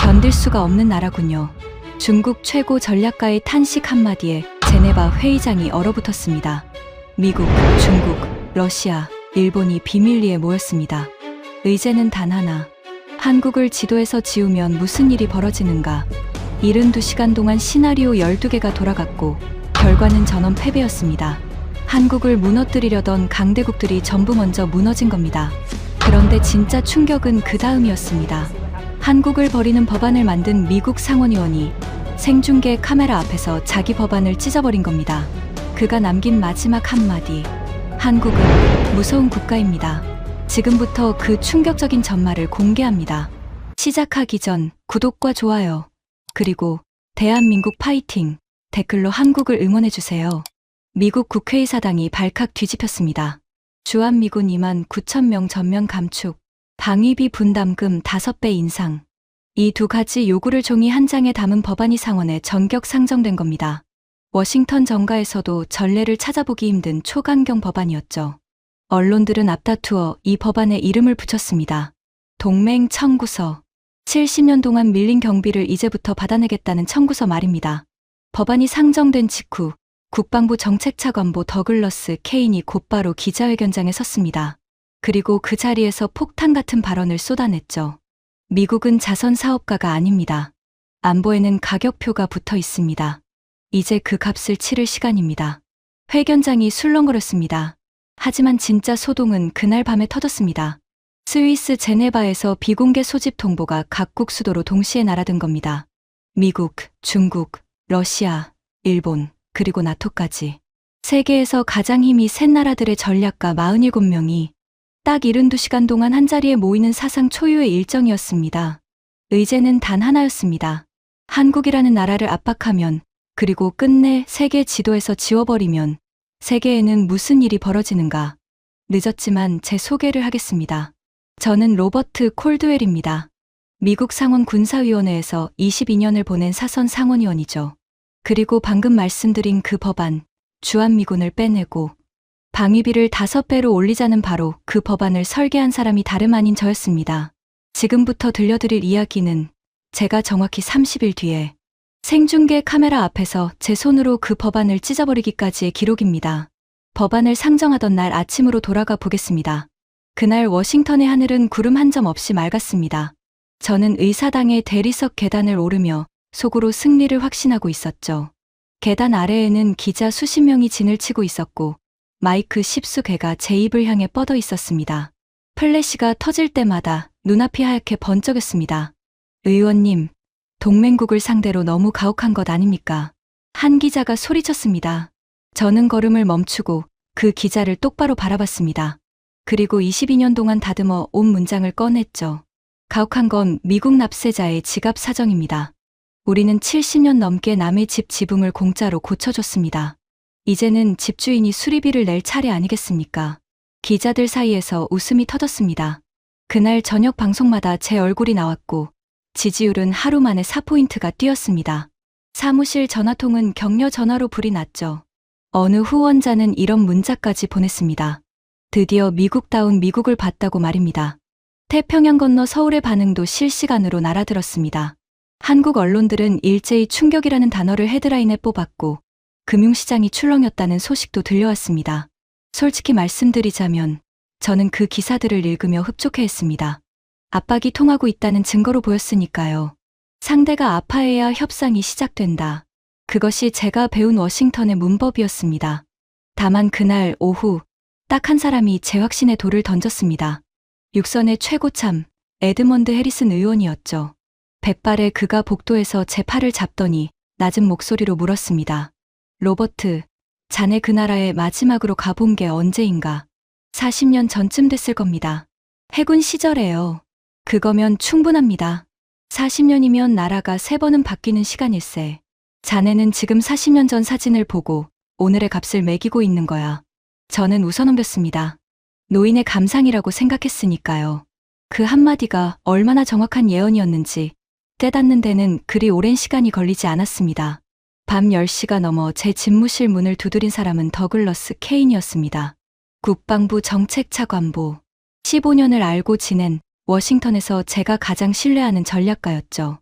견딜 수가 없는 나라군요. 중국 최고 전략가의 탄식 한마디에 제네바 회의장이 얼어붙었습니다. 미국, 중국, 러시아, 일본이 비밀리에 모였습니다. 의제는 단 하나. 한국을 지도에서 지우면 무슨 일이 벌어지는가. 72시간 동안 시나리오 12개가 돌아갔고 결과는 전원 패배였습니다. 한국을 무너뜨리려던 강대국들이 전부 먼저 무너진 겁니다. 그런데 진짜 충격은 그 다음이었습니다. 한국을 버리는 법안을 만든 미국 상원의원이 생중계 카메라 앞에서 자기 법안을 찢어버린 겁니다. 그가 남긴 마지막 한마디. 한국은 무서운 국가입니다. 지금부터 그 충격적인 전말을 공개합니다. 시작하기 전 구독과 좋아요, 그리고 대한민국 파이팅 댓글로 한국을 응원해주세요. 미국 국회의사당이 발칵 뒤집혔습니다. 주한미군 29,000명 전면 감축, 방위비 분담금 5배 인상. 이 두 가지 요구를 종이 한 장에 담은 법안이 상원에 전격 상정된 겁니다. 워싱턴 정가에서도 전례를 찾아보기 힘든 초강경 법안이었죠. 언론들은 앞다투어 이 법안에 이름을 붙였습니다. 동맹 청구서. 70년 동안 밀린 경비를 이제부터 받아내겠다는 청구서 말입니다. 법안이 상정된 직후 국방부 정책차관보 더글러스 케인이 곧바로 기자회견장에 섰습니다. 그리고 그 자리에서 폭탄 같은 발언을 쏟아냈죠. 미국은 자선 사업가가 아닙니다. 안보에는 가격표가 붙어 있습니다. 이제 그 값을 치를 시간입니다. 회견장이 술렁거렸습니다. 하지만 진짜 소동은 그날 밤에 터졌습니다. 스위스 제네바에서 비공개 소집 통보가 각국 수도로 동시에 날아든 겁니다. 미국, 중국, 러시아, 일본, 그리고 나토까지. 세계에서 가장 힘이 센 나라들의 전략가 47명이 딱 72시간 동안 한자리에 모이는 사상 초유의 일정이었습니다. 의제는 단 하나였습니다. 한국이라는 나라를 압박하면, 그리고 끝내 세계 지도에서 지워버리면 세계에는 무슨 일이 벌어지는가. 늦었지만 제 소개를 하겠습니다. 저는 로버트 콜드웰입니다. 미국 상원 군사위원회에서 22년을 보낸 사선 상원의원이죠. 그리고 방금 말씀드린 그 법안, 주한미군을 빼내고 방위비를 5배로 올리자는 바로 그 법안을 설계한 사람이 다름 아닌 저였습니다. 지금부터 들려드릴 이야기는 제가 정확히 30일 뒤에 생중계 카메라 앞에서 제 손으로 그 법안을 찢어버리기까지의 기록입니다. 법안을 상정하던 날 아침으로 돌아가 보겠습니다. 그날 워싱턴의 하늘은 구름 한 점 없이 맑았습니다. 저는 의사당의 대리석 계단을 오르며 속으로 승리를 확신하고 있었죠. 계단 아래에는 기자 수십 명이 진을 치고 있었고 마이크 10수개가 제 입을 향해 뻗어 있었습니다. 플래시가 터질 때마다 눈앞이 하얗게 번쩍였습니다. 의원님, 동맹국을 상대로 너무 가혹한 것 아닙니까? 한 기자가 소리쳤습니다. 저는 걸음을 멈추고 그 기자를 똑바로 바라봤습니다. 그리고 22년 동안 다듬어 온 문장을 꺼냈죠. 가혹한 건 미국 납세자의 지갑 사정입니다. 우리는 70년 넘게 남의 집 지붕을 공짜로 고쳐줬습니다. 이제는 집주인이 수리비를 낼 차례 아니겠습니까? 기자들 사이에서 웃음이 터졌습니다. 그날 저녁 방송마다 제 얼굴이 나왔고 지지율은 하루 만에 4포인트가 뛰었습니다. 사무실 전화통은 격려 전화로 불이 났죠. 어느 후원자는 이런 문자까지 보냈습니다. 드디어 미국다운 미국을 봤다고 말입니다. 태평양 건너 서울의 반응도 실시간으로 날아들었습니다. 한국 언론들은 일제히 충격이라는 단어를 헤드라인에 뽑았고 금융시장이 출렁였다는 소식도 들려왔습니다. 솔직히 말씀드리자면 저는 그 기사들을 읽으며 흡족해했습니다. 압박이 통하고 있다는 증거로 보였으니까요. 상대가 아파해야 협상이 시작된다. 그것이 제가 배운 워싱턴의 문법이었습니다. 다만 그날 오후 딱 한 사람이 제 확신에 돌을 던졌습니다. 육선의 최고참 에드먼드 해리슨 의원이었죠. 백발의 그가 복도에서 제 팔을 잡더니 낮은 목소리로 물었습니다. 로버트, 자네 그 나라에 마지막으로 가본 게 언제인가? 40년 전쯤 됐을 겁니다. 해군 시절에요. 그거면 충분합니다. 40년이면 나라가 3번은 바뀌는 시간일세. 자네는 지금 40년 전 사진을 보고 오늘의 값을 매기고 있는 거야. 저는 웃어넘겼습니다. 노인의 감상이라고 생각했으니까요. 그 한마디가 얼마나 정확한 예언이었는지 깨닫는 데는 그리 오랜 시간이 걸리지 않았습니다. 밤 10시가 넘어 제 집무실 문을 두드린 사람은 더글러스 케인이었습니다. 국방부 정책차관보. 15년을 알고 지낸 워싱턴에서 제가 가장 신뢰하는 전략가였죠.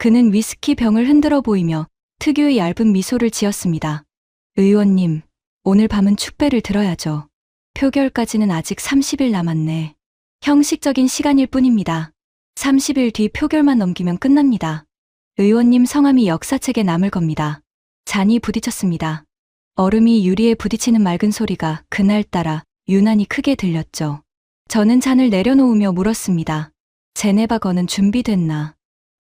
그는 위스키 병을 흔들어 보이며 특유의 얇은 미소를 지었습니다. 의원님, 오늘 밤은 축배를 들어야죠. 표결까지는 아직 30일 남았네. 형식적인 시간일 뿐입니다. 30일 뒤 표결만 넘기면 끝납니다. 의원님 성함이 역사책에 남을 겁니다. 잔이 부딪혔습니다. 얼음이 유리에 부딪히는 맑은 소리가 그날따라 유난히 크게 들렸죠. 저는 잔을 내려놓으며 물었습니다. 제네바 건은 준비됐나?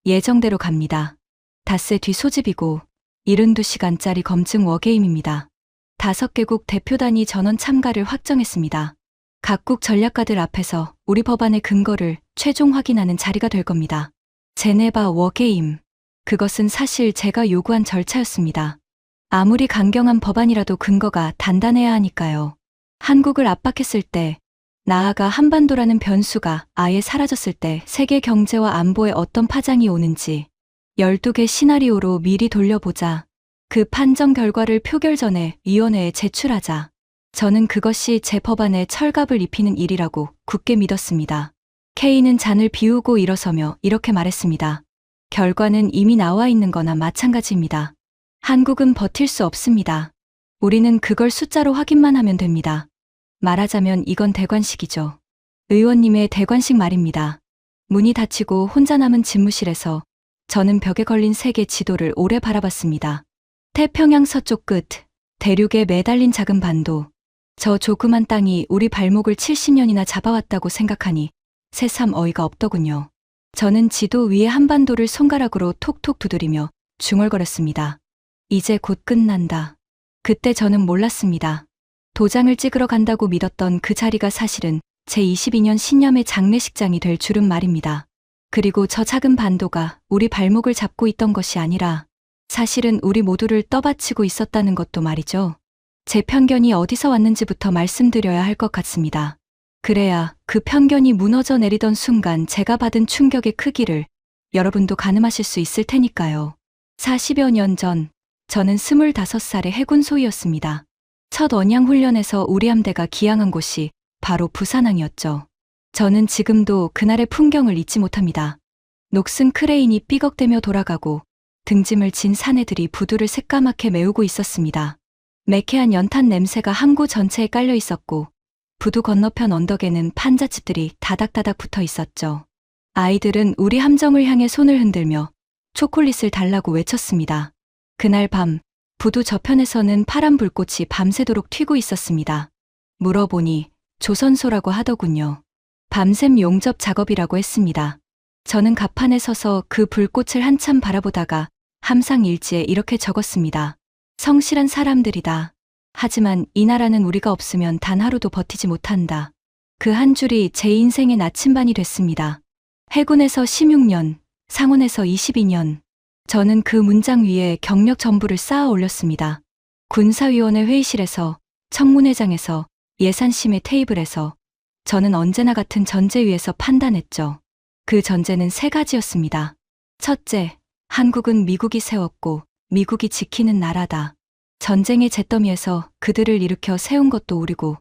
예정대로 갑니다. 닷새 뒤 소집이고 72시간짜리 검증 워게임입니다. 5개국 대표단이 전원 참가를 확정했습니다. 각국 전략가들 앞에서 우리 법안의 근거를 최종 확인하는 자리가 될 겁니다. 제네바 워게임. 그것은 사실 제가 요구한 절차였습니다. 아무리 강경한 법안이라도 근거가 단단해야 하니까요. 한국을 압박했을 때, 나아가 한반도라는 변수가 아예 사라졌을 때 세계 경제와 안보에 어떤 파장이 오는지 12개 시나리오로 미리 돌려보자. 그 판정 결과를 표결 전에 위원회에 제출하자. 저는 그것이 제 법안에 철갑을 입히는 일이라고 굳게 믿었습니다. K는 잔을 비우고 일어서며 이렇게 말했습니다. 결과는 이미 나와 있는 거나 마찬가지입니다. 한국은 버틸 수 없습니다. 우리는 그걸 숫자로 확인만 하면 됩니다. 말하자면 이건 대관식이죠. 의원님의 대관식 말입니다. 문이 닫히고 혼자 남은 집무실에서 저는 벽에 걸린 세계 지도를 오래 바라봤습니다. 태평양 서쪽 끝, 대륙에 매달린 작은 반도. 저 조그만 땅이 우리 발목을 70년이나 잡아왔다고 생각하니 새삼 어이가 없더군요. 저는 지도 위에 한반도를 손가락으로 톡톡 두드리며 중얼거렸습니다. 이제 곧 끝난다. 그때 저는 몰랐습니다. 도장을 찍으러 간다고 믿었던 그 자리가 사실은 제22년 신념의 장례식장이 될 줄은 말입니다. 그리고 저 작은 반도가 우리 발목을 잡고 있던 것이 아니라 사실은 우리 모두를 떠받치고 있었다는 것도 말이죠. 제 편견이 어디서 왔는지부터 말씀드려야 할 것 같습니다. 그래야 그 편견이 무너져 내리던 순간 제가 받은 충격의 크기를 여러분도 가늠하실 수 있을 테니까요. 40여 년 전, 저는 25살의 해군 소위였습니다. 첫 언양 훈련에서 우리 함대가 기항한 곳이 바로 부산항이었죠. 저는 지금도 그날의 풍경을 잊지 못합니다. 녹슨 크레인이 삐걱대며 돌아가고 등짐을 진 사내들이 부두를 새까맣게 메우고 있었습니다. 매캐한 연탄 냄새가 항구 전체에 깔려 있었고 부두 건너편 언덕에는 판잣집들이 다닥다닥 붙어 있었죠. 아이들은 우리 함정을 향해 손을 흔들며 초콜릿을 달라고 외쳤습니다. 그날 밤 부두 저편에서는 파란 불꽃이 밤새도록 튀고 있었습니다. 물어보니 조선소라고 하더군요. 밤샘 용접 작업이라고 했습니다. 저는 갑판에 서서 그 불꽃을 한참 바라보다가 함상 일지에 이렇게 적었습니다. 성실한 사람들이다. 하지만 이 나라는 우리가 없으면 단 하루도 버티지 못한다. 그 한 줄이 제 인생의 나침반이 됐습니다. 해군에서 16년, 상원에서 22년. 저는 그 문장 위에 경력 전부를 쌓아 올렸습니다. 군사위원회 회의실에서, 청문회장에서, 예산심의 테이블에서 저는 언제나 같은 전제 위에서 판단했죠. 그 전제는 3가지였습니다. 첫째, 한국은 미국이 세웠고 미국이 지키는 나라다. 전쟁의 잿더미에서 그들을 일으켜 세운 것도 우리고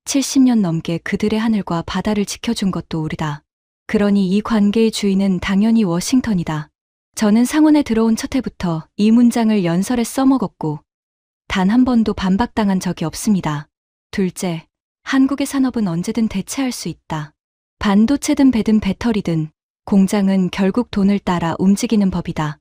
70년 넘게 그들의 하늘과 바다를 지켜준 것도 우리다. 그러니 이 관계의 주인은 당연히 워싱턴이다. 저는 상원에 들어온 첫 해부터 이 문장을 연설에 써먹었고 단 한 번도 반박당한 적이 없습니다. 둘째, 한국의 산업은 언제든 대체할 수 있다. 반도체든 배든 배터리든 공장은 결국 돈을 따라 움직이는 법이다.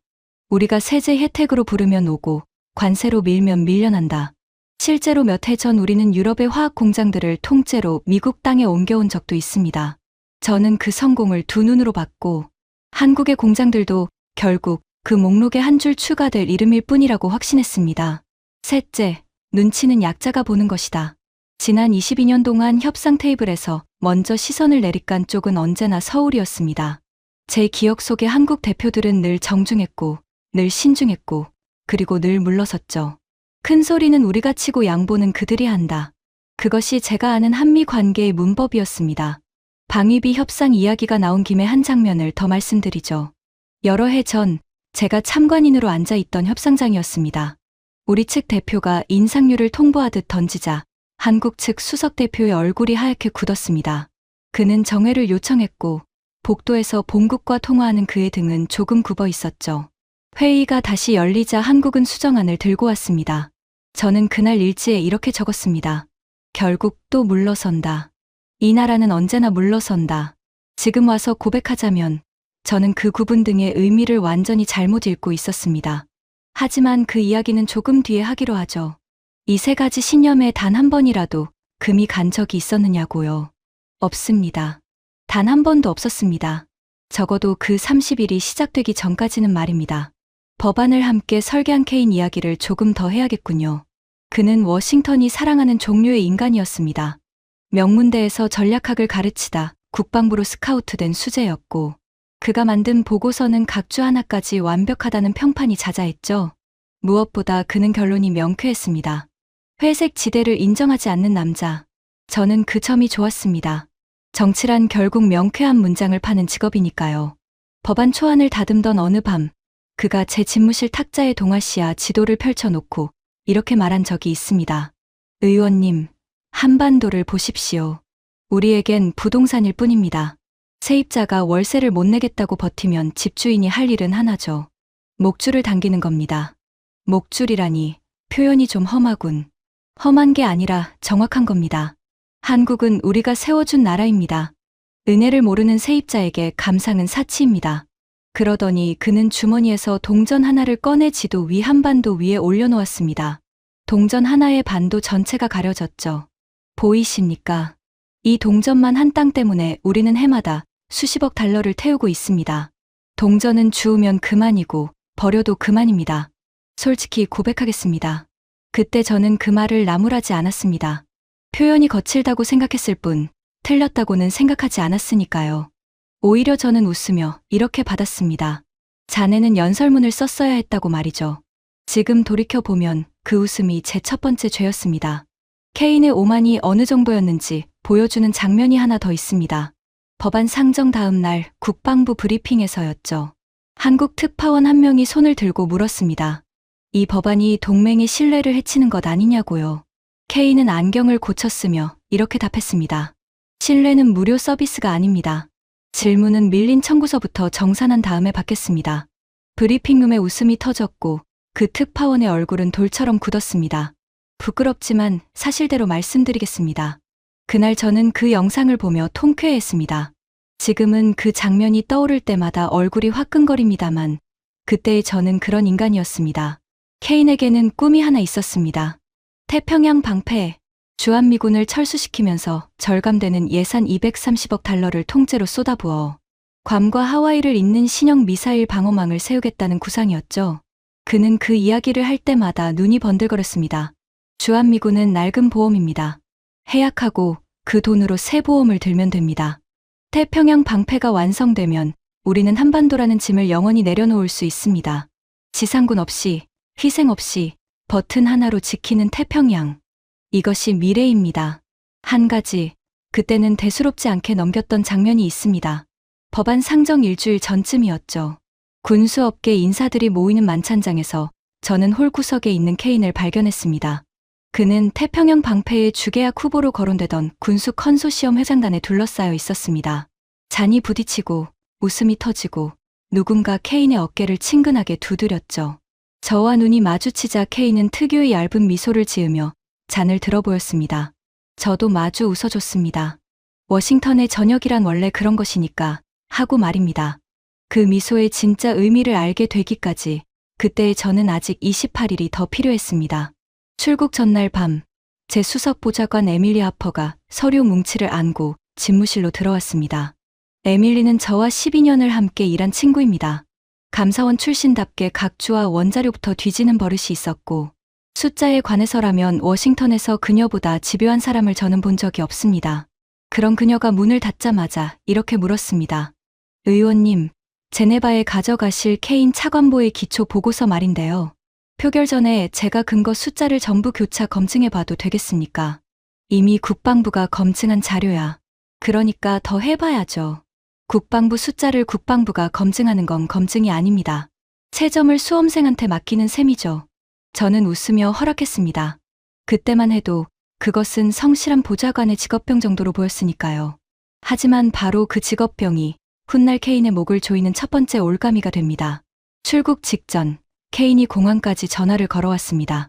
우리가 세제 혜택으로 부르면 오고 관세로 밀면 밀려난다. 실제로 몇 해 전 우리는 유럽의 화학 공장들을 통째로 미국 땅에 옮겨온 적도 있습니다. 저는 그 성공을 두 눈으로 봤고 한국의 공장들도 결국 그 목록에 한 줄 추가될 이름일 뿐이라고 확신했습니다. 셋째, 눈치는 약자가 보는 것이다. 지난 22년 동안 협상 테이블에서 먼저 시선을 내리깐 쪽은 언제나 서울이었습니다. 제 기억 속의 한국 대표들은 늘 정중했고 늘 신중했고 그리고 늘 물러섰죠. 큰 소리는 우리가 치고 양보는 그들이 한다. 그것이 제가 아는 한미 관계의 문법이었습니다. 방위비 협상 이야기가 나온 김에 한 장면을 더 말씀드리죠. 여러 해 전 제가 참관인으로 앉아있던 협상장이었습니다. 우리 측 대표가 인상률을 통보하듯 던지자 한국 측 수석 대표의 얼굴이 하얗게 굳었습니다. 그는 정회를 요청했고 복도에서 본국과 통화하는 그의 등은 조금 굽어 있었죠. 회의가 다시 열리자 한국은 수정안을 들고 왔습니다. 저는 그날 일지에 이렇게 적었습니다. 결국 또 물러선다. 이 나라는 언제나 물러선다. 지금 와서 고백하자면 저는 그 구분 등의 의미를 완전히 잘못 읽고 있었습니다. 하지만 그 이야기는 조금 뒤에 하기로 하죠. 이 세 가지 신념에 단 한 번이라도 금이 간 적이 있었느냐고요. 없습니다. 단 한 번도 없었습니다. 적어도 그 30일이 시작되기 전까지는 말입니다. 법안을 함께 설계한 케인 이야기를 조금 더 해야겠군요. 그는 워싱턴이 사랑하는 종류의 인간이었습니다. 명문대에서 전략학을 가르치다 국방부로 스카우트된 수재였고, 그가 만든 보고서는 각 주 하나까지 완벽하다는 평판이 자자했죠. 무엇보다 그는 결론이 명쾌했습니다. 회색 지대를 인정하지 않는 남자. 저는 그 점이 좋았습니다. 정치란 결국 명쾌한 문장을 파는 직업이니까요. 법안 초안을 다듬던 어느 밤, 그가 제 집무실 탁자에 동아시아 지도를 펼쳐놓고 이렇게 말한 적이 있습니다. 의원님, 한반도를 보십시오. 우리에겐 부동산일 뿐입니다. 세입자가 월세를 못 내겠다고 버티면 집주인이 할 일은 하나죠. 목줄을 당기는 겁니다. 목줄이라니, 표현이 좀 험하군. 험한 게 아니라 정확한 겁니다. 한국은 우리가 세워준 나라입니다. 은혜를 모르는 세입자에게 감상은 사치입니다. 그러더니 그는 주머니에서 동전 하나를 꺼내 지도 위 한반도 위에 올려놓았습니다. 동전 하나의 반도 전체가 가려졌죠. 보이십니까? 이 동전만 한 땅 때문에 우리는 해마다 수십억 달러를 태우고 있습니다. 동전은 주우면 그만이고 버려도 그만입니다. 솔직히 고백하겠습니다. 그때 저는 그 말을 나무라지 않았습니다. 표현이 거칠다고 생각했을 뿐 틀렸다고는 생각하지 않았으니까요. 오히려 저는 웃으며 이렇게 받았습니다. 자네는 연설문을 썼어야 했다고 말이죠. 지금 돌이켜보면 그 웃음이 제 첫 번째 죄였습니다. 케인의 오만이 어느 정도였는지 보여주는 장면이 하나 더 있습니다. 법안 상정 다음 날 국방부 브리핑에서였죠. 한국 특파원 한 명이 손을 들고 물었습니다. 이 법안이 동맹의 신뢰를 해치는 것 아니냐고요. 케인은 안경을 고쳤으며 이렇게 답했습니다. 신뢰는 무료 서비스가 아닙니다. 질문은 밀린 청구서부터 정산한 다음에 받겠습니다. 브리핑룸에 웃음이 터졌고 그 특파원의 얼굴은 돌처럼 굳었습니다. 부끄럽지만 사실대로 말씀드리겠습니다. 그날 저는 그 영상을 보며 통쾌했습니다. 지금은 그 장면이 떠오를 때마다 얼굴이 화끈거립니다만 그때의 저는 그런 인간이었습니다. 케인에게는 꿈이 하나 있었습니다. 태평양 방패, 주한미군을 철수시키면서 절감되는 예산 230억 달러를 통째로 쏟아부어 괌과 하와이를 잇는 신형 미사일 방어망을 세우겠다는 구상이었죠. 그는 그 이야기를 할 때마다 눈이 번들거렸습니다. 주한미군은 낡은 보험입니다. 해약하고 그 돈으로 새 보험을 들면 됩니다. 태평양 방패가 완성되면 우리는 한반도라는 짐을 영원히 내려놓을 수 있습니다. 지상군 없이, 희생 없이 버튼 하나로 지키는 태평양. 이것이 미래입니다. 한 가지, 그때는 대수롭지 않게 넘겼던 장면이 있습니다. 법안 상정 일주일 전쯤이었죠. 군수업계 인사들이 모이는 만찬장에서 저는 홀구석에 있는 케인을 발견했습니다. 그는 태평양 방패의 주계약 후보로 거론되던 군수 컨소시엄 회장단에 둘러싸여 있었습니다. 잔이 부딪히고 웃음이 터지고 누군가 케인의 어깨를 친근하게 두드렸죠. 저와 눈이 마주치자 케인은 특유의 얇은 미소를 지으며 잔을 들어 보였습니다. 저도 마주 웃어줬습니다. 워싱턴의 저녁이란 원래 그런 것이니까 하고 말입니다. 그 미소의 진짜 의미를 알게 되기까지 그때의 저는 아직 28일이 더 필요했습니다. 출국 전날 밤, 제 수석 보좌관 에밀리 하퍼가 서류 뭉치를 안고 집무실로 들어왔습니다. 에밀리는 저와 12년을 함께 일한 친구입니다. 감사원 출신답게 각주와 원자료부터 뒤지는 버릇이 있었고 숫자에 관해서라면 워싱턴에서 그녀보다 집요한 사람을 저는 본 적이 없습니다. 그런 그녀가 문을 닫자마자 이렇게 물었습니다. 의원님, 제네바에 가져가실 케인 차관보의 기초 보고서 말인데요. 표결 전에 제가 근거 숫자를 전부 교차 검증해봐도 되겠습니까? 이미 국방부가 검증한 자료야. 그러니까 더 해봐야죠. 국방부 숫자를 국방부가 검증하는 건 검증이 아닙니다. 채점을 수험생한테 맡기는 셈이죠. 저는 웃으며 허락했습니다. 그때만 해도 그것은 성실한 보좌관의 직업병 정도로 보였으니까요. 하지만 바로 그 직업병이 훗날 케인의 목을 조이는 첫 번째 올가미가 됩니다. 출국 직전 케인이 공항까지 전화를 걸어왔습니다.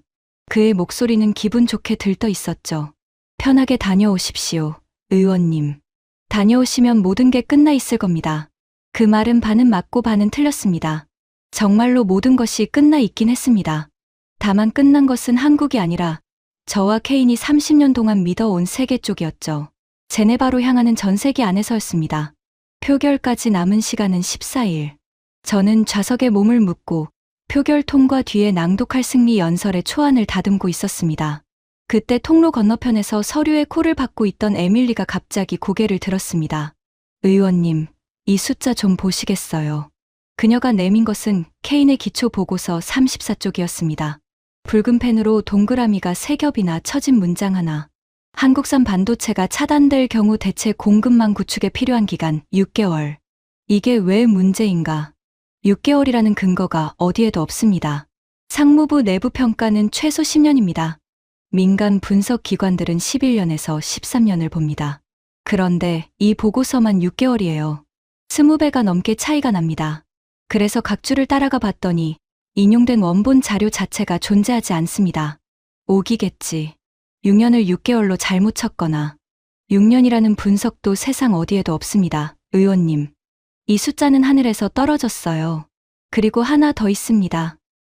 그의 목소리는 기분 좋게 들떠 있었죠. 편하게 다녀오십시오, 의원님. 다녀오시면 모든 게 끝나 있을 겁니다. 그 말은 반은 맞고 반은 틀렸습니다. 정말로 모든 것이 끝나 있긴 했습니다. 다만 끝난 것은 한국이 아니라 저와 케인이 30년 동안 믿어온 세계 쪽이었죠. 제네바로 향하는 전세기 안에서였습니다. 표결까지 남은 시간은 14일. 저는 좌석에 몸을 묻고 표결 통과 뒤에 낭독할 승리 연설의 초안을 다듬고 있었습니다. 그때 통로 건너편에서 서류의 콜을 받고 있던 에밀리가 갑자기 고개를 들었습니다. 의원님, 이 숫자 좀 보시겠어요? 그녀가 내민 것은 케인의 기초 보고서 34쪽이었습니다. 붉은 펜으로 동그라미가 3겹이나 쳐진 문장 하나. 한국산 반도체가 차단될 경우 대체 공급망 구축에 필요한 기간 6개월. 이게 왜 문제인가? 6개월이라는 근거가 어디에도 없습니다. 상무부 내부 평가는 최소 10년입니다. 민간 분석 기관들은 11년에서 13년을 봅니다. 그런데 이 보고서만 6개월이에요. 20배가 넘게 차이가 납니다. 그래서 각 줄을 따라가 봤더니 인용된 원본 자료 자체가 존재하지 않습니다. 오기겠지. 6년을 6개월로 잘못 쳤거나 6년이라는 분석도 세상 어디에도 없습니다. 의원님. 이 숫자는 하늘에서 떨어졌어요. 그리고 하나 더 있습니다.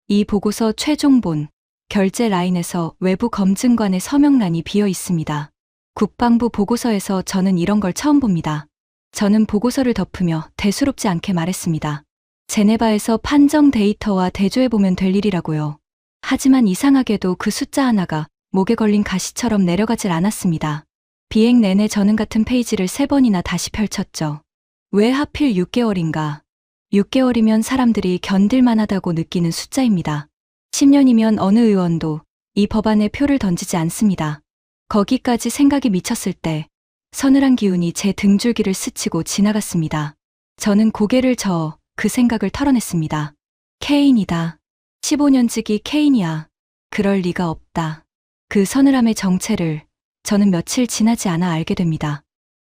이 보고서 최종본, 결제 라인에서 외부 검증관의 서명란이 비어 있습니다. 국방부 보고서에서 저는 이런 걸 처음 봅니다. 저는 보고서를 덮으며 대수롭지 않게 말했습니다. 제네바에서 판정 데이터와 대조해보면 될 일이라고요. 하지만 이상하게도 그 숫자 하나가 목에 걸린 가시처럼 내려가질 않았습니다. 비행 내내 저는 같은 페이지를 3번이나 다시 펼쳤죠. 왜 하필 6개월인가? 6개월이면 사람들이 견딜만하다고 느끼는 숫자입니다. 10년이면 어느 의원도 이 법안에 표를 던지지 않습니다. 거기까지 생각이 미쳤을 때 서늘한 기운이 제 등줄기를 스치고 지나갔습니다. 저는 고개를 저어 그 생각을 털어냈습니다. 케인이다. 15년지기 케인이야. 그럴 리가 없다. 그 서늘함의 정체를 저는 며칠 지나지 않아 알게 됩니다.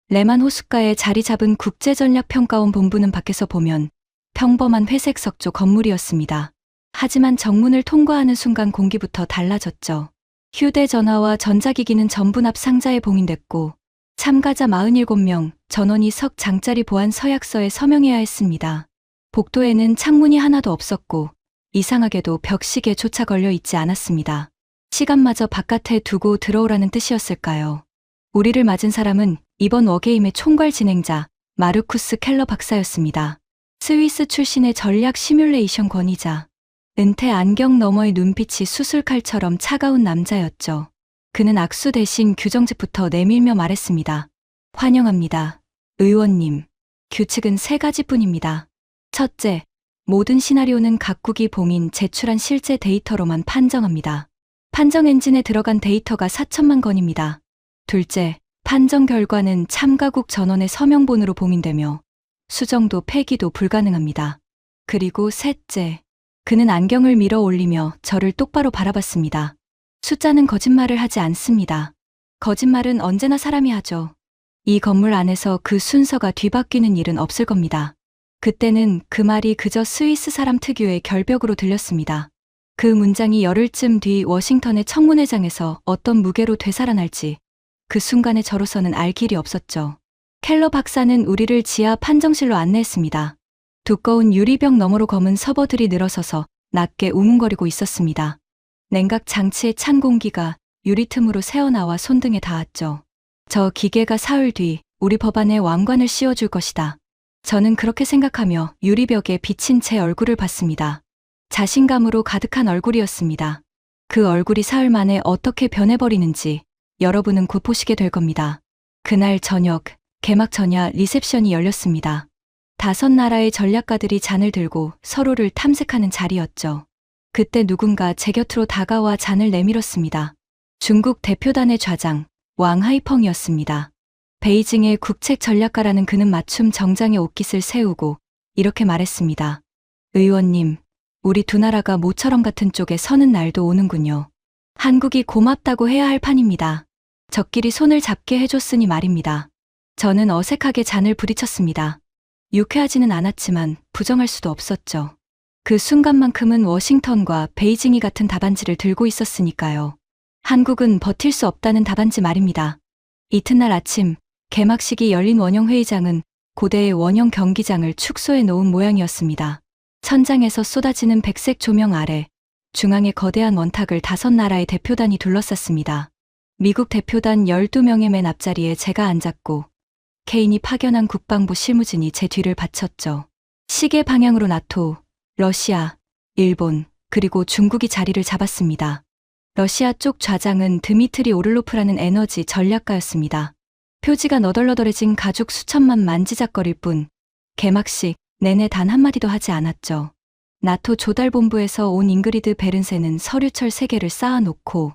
레만 호숫가에 자리 잡은 국제전략평가원 본부는 밖에서 보면 평범한 회색 석조 건물이었습니다. 하지만 정문을 통과하는 순간 공기부터 달라졌죠. 휴대전화와 전자기기는 전부 납 상자에 봉인됐고 참가자 47명 전원이 석 장짜리 보안 서약서에 서명해야 했습니다. 복도에는 창문이 하나도 없었고 이상하게도 벽시계조차 걸려 있지 않았습니다. 시간마저 바깥에 두고 들어오라는 뜻이었을까요? 우리를 맞은 사람은 이번 워게임의 총괄 진행자 마르쿠스 켈러 박사였습니다. 스위스 출신의 전략 시뮬레이션 권위자. 은퇴 안경 너머의 눈빛이 수술칼처럼 차가운 남자였죠. 그는 악수 대신 규정집부터 내밀며 말했습니다. 환영합니다. 의원님. 규칙은 3가지뿐입니다. 첫째, 모든 시나리오는 각국이 봉인 제출한 실제 데이터로만 판정합니다. 판정 엔진에 들어간 데이터가 4천만 건입니다. 둘째, 판정 결과는 참가국 전원의 서명본으로 봉인되며 수정도 폐기도 불가능합니다. 그리고 셋째, 그는 안경을 밀어 올리며 저를 똑바로 바라봤습니다. 숫자는 거짓말을 하지 않습니다. 거짓말은 언제나 사람이 하죠. 이 건물 안에서 그 순서가 뒤바뀌는 일은 없을 겁니다. 그때는 그 말이 그저 스위스 사람 특유의 결벽으로 들렸습니다. 그 문장이 열흘쯤 뒤 워싱턴의 청문회장에서 어떤 무게로 되살아날지 그 순간에 저로서는 알 길이 없었죠. 켈러 박사는 우리를 지하 판정실로 안내했습니다. 두꺼운 유리벽 너머로 검은 서버들이 늘어서서 낮게 우문거리고 있었습니다. 냉각 장치의 찬 공기가 유리 틈으로 새어나와 손등에 닿았죠. 저 기계가 사흘 뒤 우리 법안에 왕관을 씌워줄 것이다. 저는 그렇게 생각하며 유리벽에 비친 제 얼굴을 봤습니다. 자신감으로 가득한 얼굴이었습니다. 그 얼굴이 사흘 만에 어떻게 변해버리는지 여러분은 곧 보시게 될 겁니다. 그날 저녁 개막 전야 리셉션이 열렸습니다. 5나라의 전략가들이 잔을 들고 서로를 탐색하는 자리였죠. 그때 누군가 제 곁으로 다가와 잔을 내밀었습니다. 중국 대표단의 좌장 왕 하이펑이었습니다. 베이징의 국책 전략가라는 그는 맞춤 정장에 옷깃을 세우고 이렇게 말했습니다. 의원님, 우리 두 나라가 모처럼 같은 쪽에 서는 날도 오는군요. 한국이 고맙다고 해야 할 판입니다. 적끼리 손을 잡게 해줬으니 말입니다. 저는 어색하게 잔을 부리쳤습니다. 유쾌하지는 않았지만 부정할 수도 없었죠. 그 순간만큼은 워싱턴과 베이징이 같은 답안지를 들고 있었으니까요. 한국은 버틸 수 없다는 답안지 말입니다. 이튿날 아침 개막식이 열린 원형 회의장은 고대의 원형 경기장을 축소해 놓은 모양이었습니다. 천장에서 쏟아지는 백색 조명 아래 중앙에 거대한 원탁을 5나라의 대표단이 둘러쌌습니다. 미국 대표단 12명의 맨 앞자리에 제가 앉았고 케인이 파견한 국방부 실무진이 제 뒤를 바쳤죠. 시계 방향으로 나토, 러시아, 일본, 그리고 중국이 자리를 잡았습니다. 러시아 쪽 좌장은 드미트리 오를로프라는 에너지 전략가였습니다. 표지가 너덜너덜해진 가죽 수천만 만지작거릴 뿐 개막식 내내 단 한마디도 하지 않았죠. 나토 조달본부에서 온 잉그리드 베른세는 서류철 3개를 쌓아놓고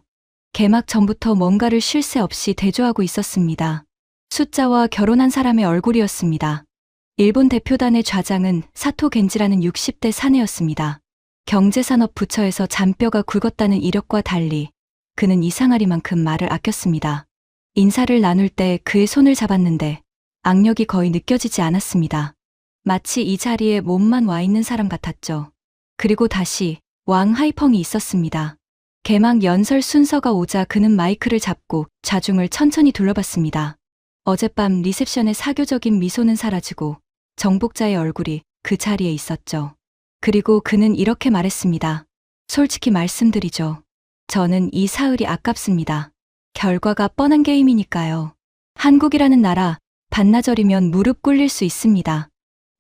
개막 전부터 뭔가를 쉴 새 없이 대조하고 있었습니다. 숫자와 결혼한 사람의 얼굴이었습니다. 일본 대표단의 좌장은 사토 겐지라는 60대 사내였습니다. 경제산업 부처에서 잔뼈가 굵었다는 이력과 달리 그는 이상하리만큼 말을 아꼈습니다. 인사를 나눌 때 그의 손을 잡았는데 악력이 거의 느껴지지 않았습니다. 마치 이 자리에 몸만 와 있는 사람 같았죠. 그리고 다시 왕 하이펑이 있었습니다. 개막 연설 순서가 오자 그는 마이크를 잡고 좌중을 천천히 둘러봤습니다. 어젯밤 리셉션의 사교적인 미소는 사라지고 정복자의 얼굴이 그 자리에 있었죠. 그리고 그는 이렇게 말했습니다. 솔직히 말씀드리죠. 저는 이 사흘이 아깝습니다. 결과가 뻔한 게임이니까요. 한국이라는 나라 반나절이면 무릎 꿇릴 수 있습니다.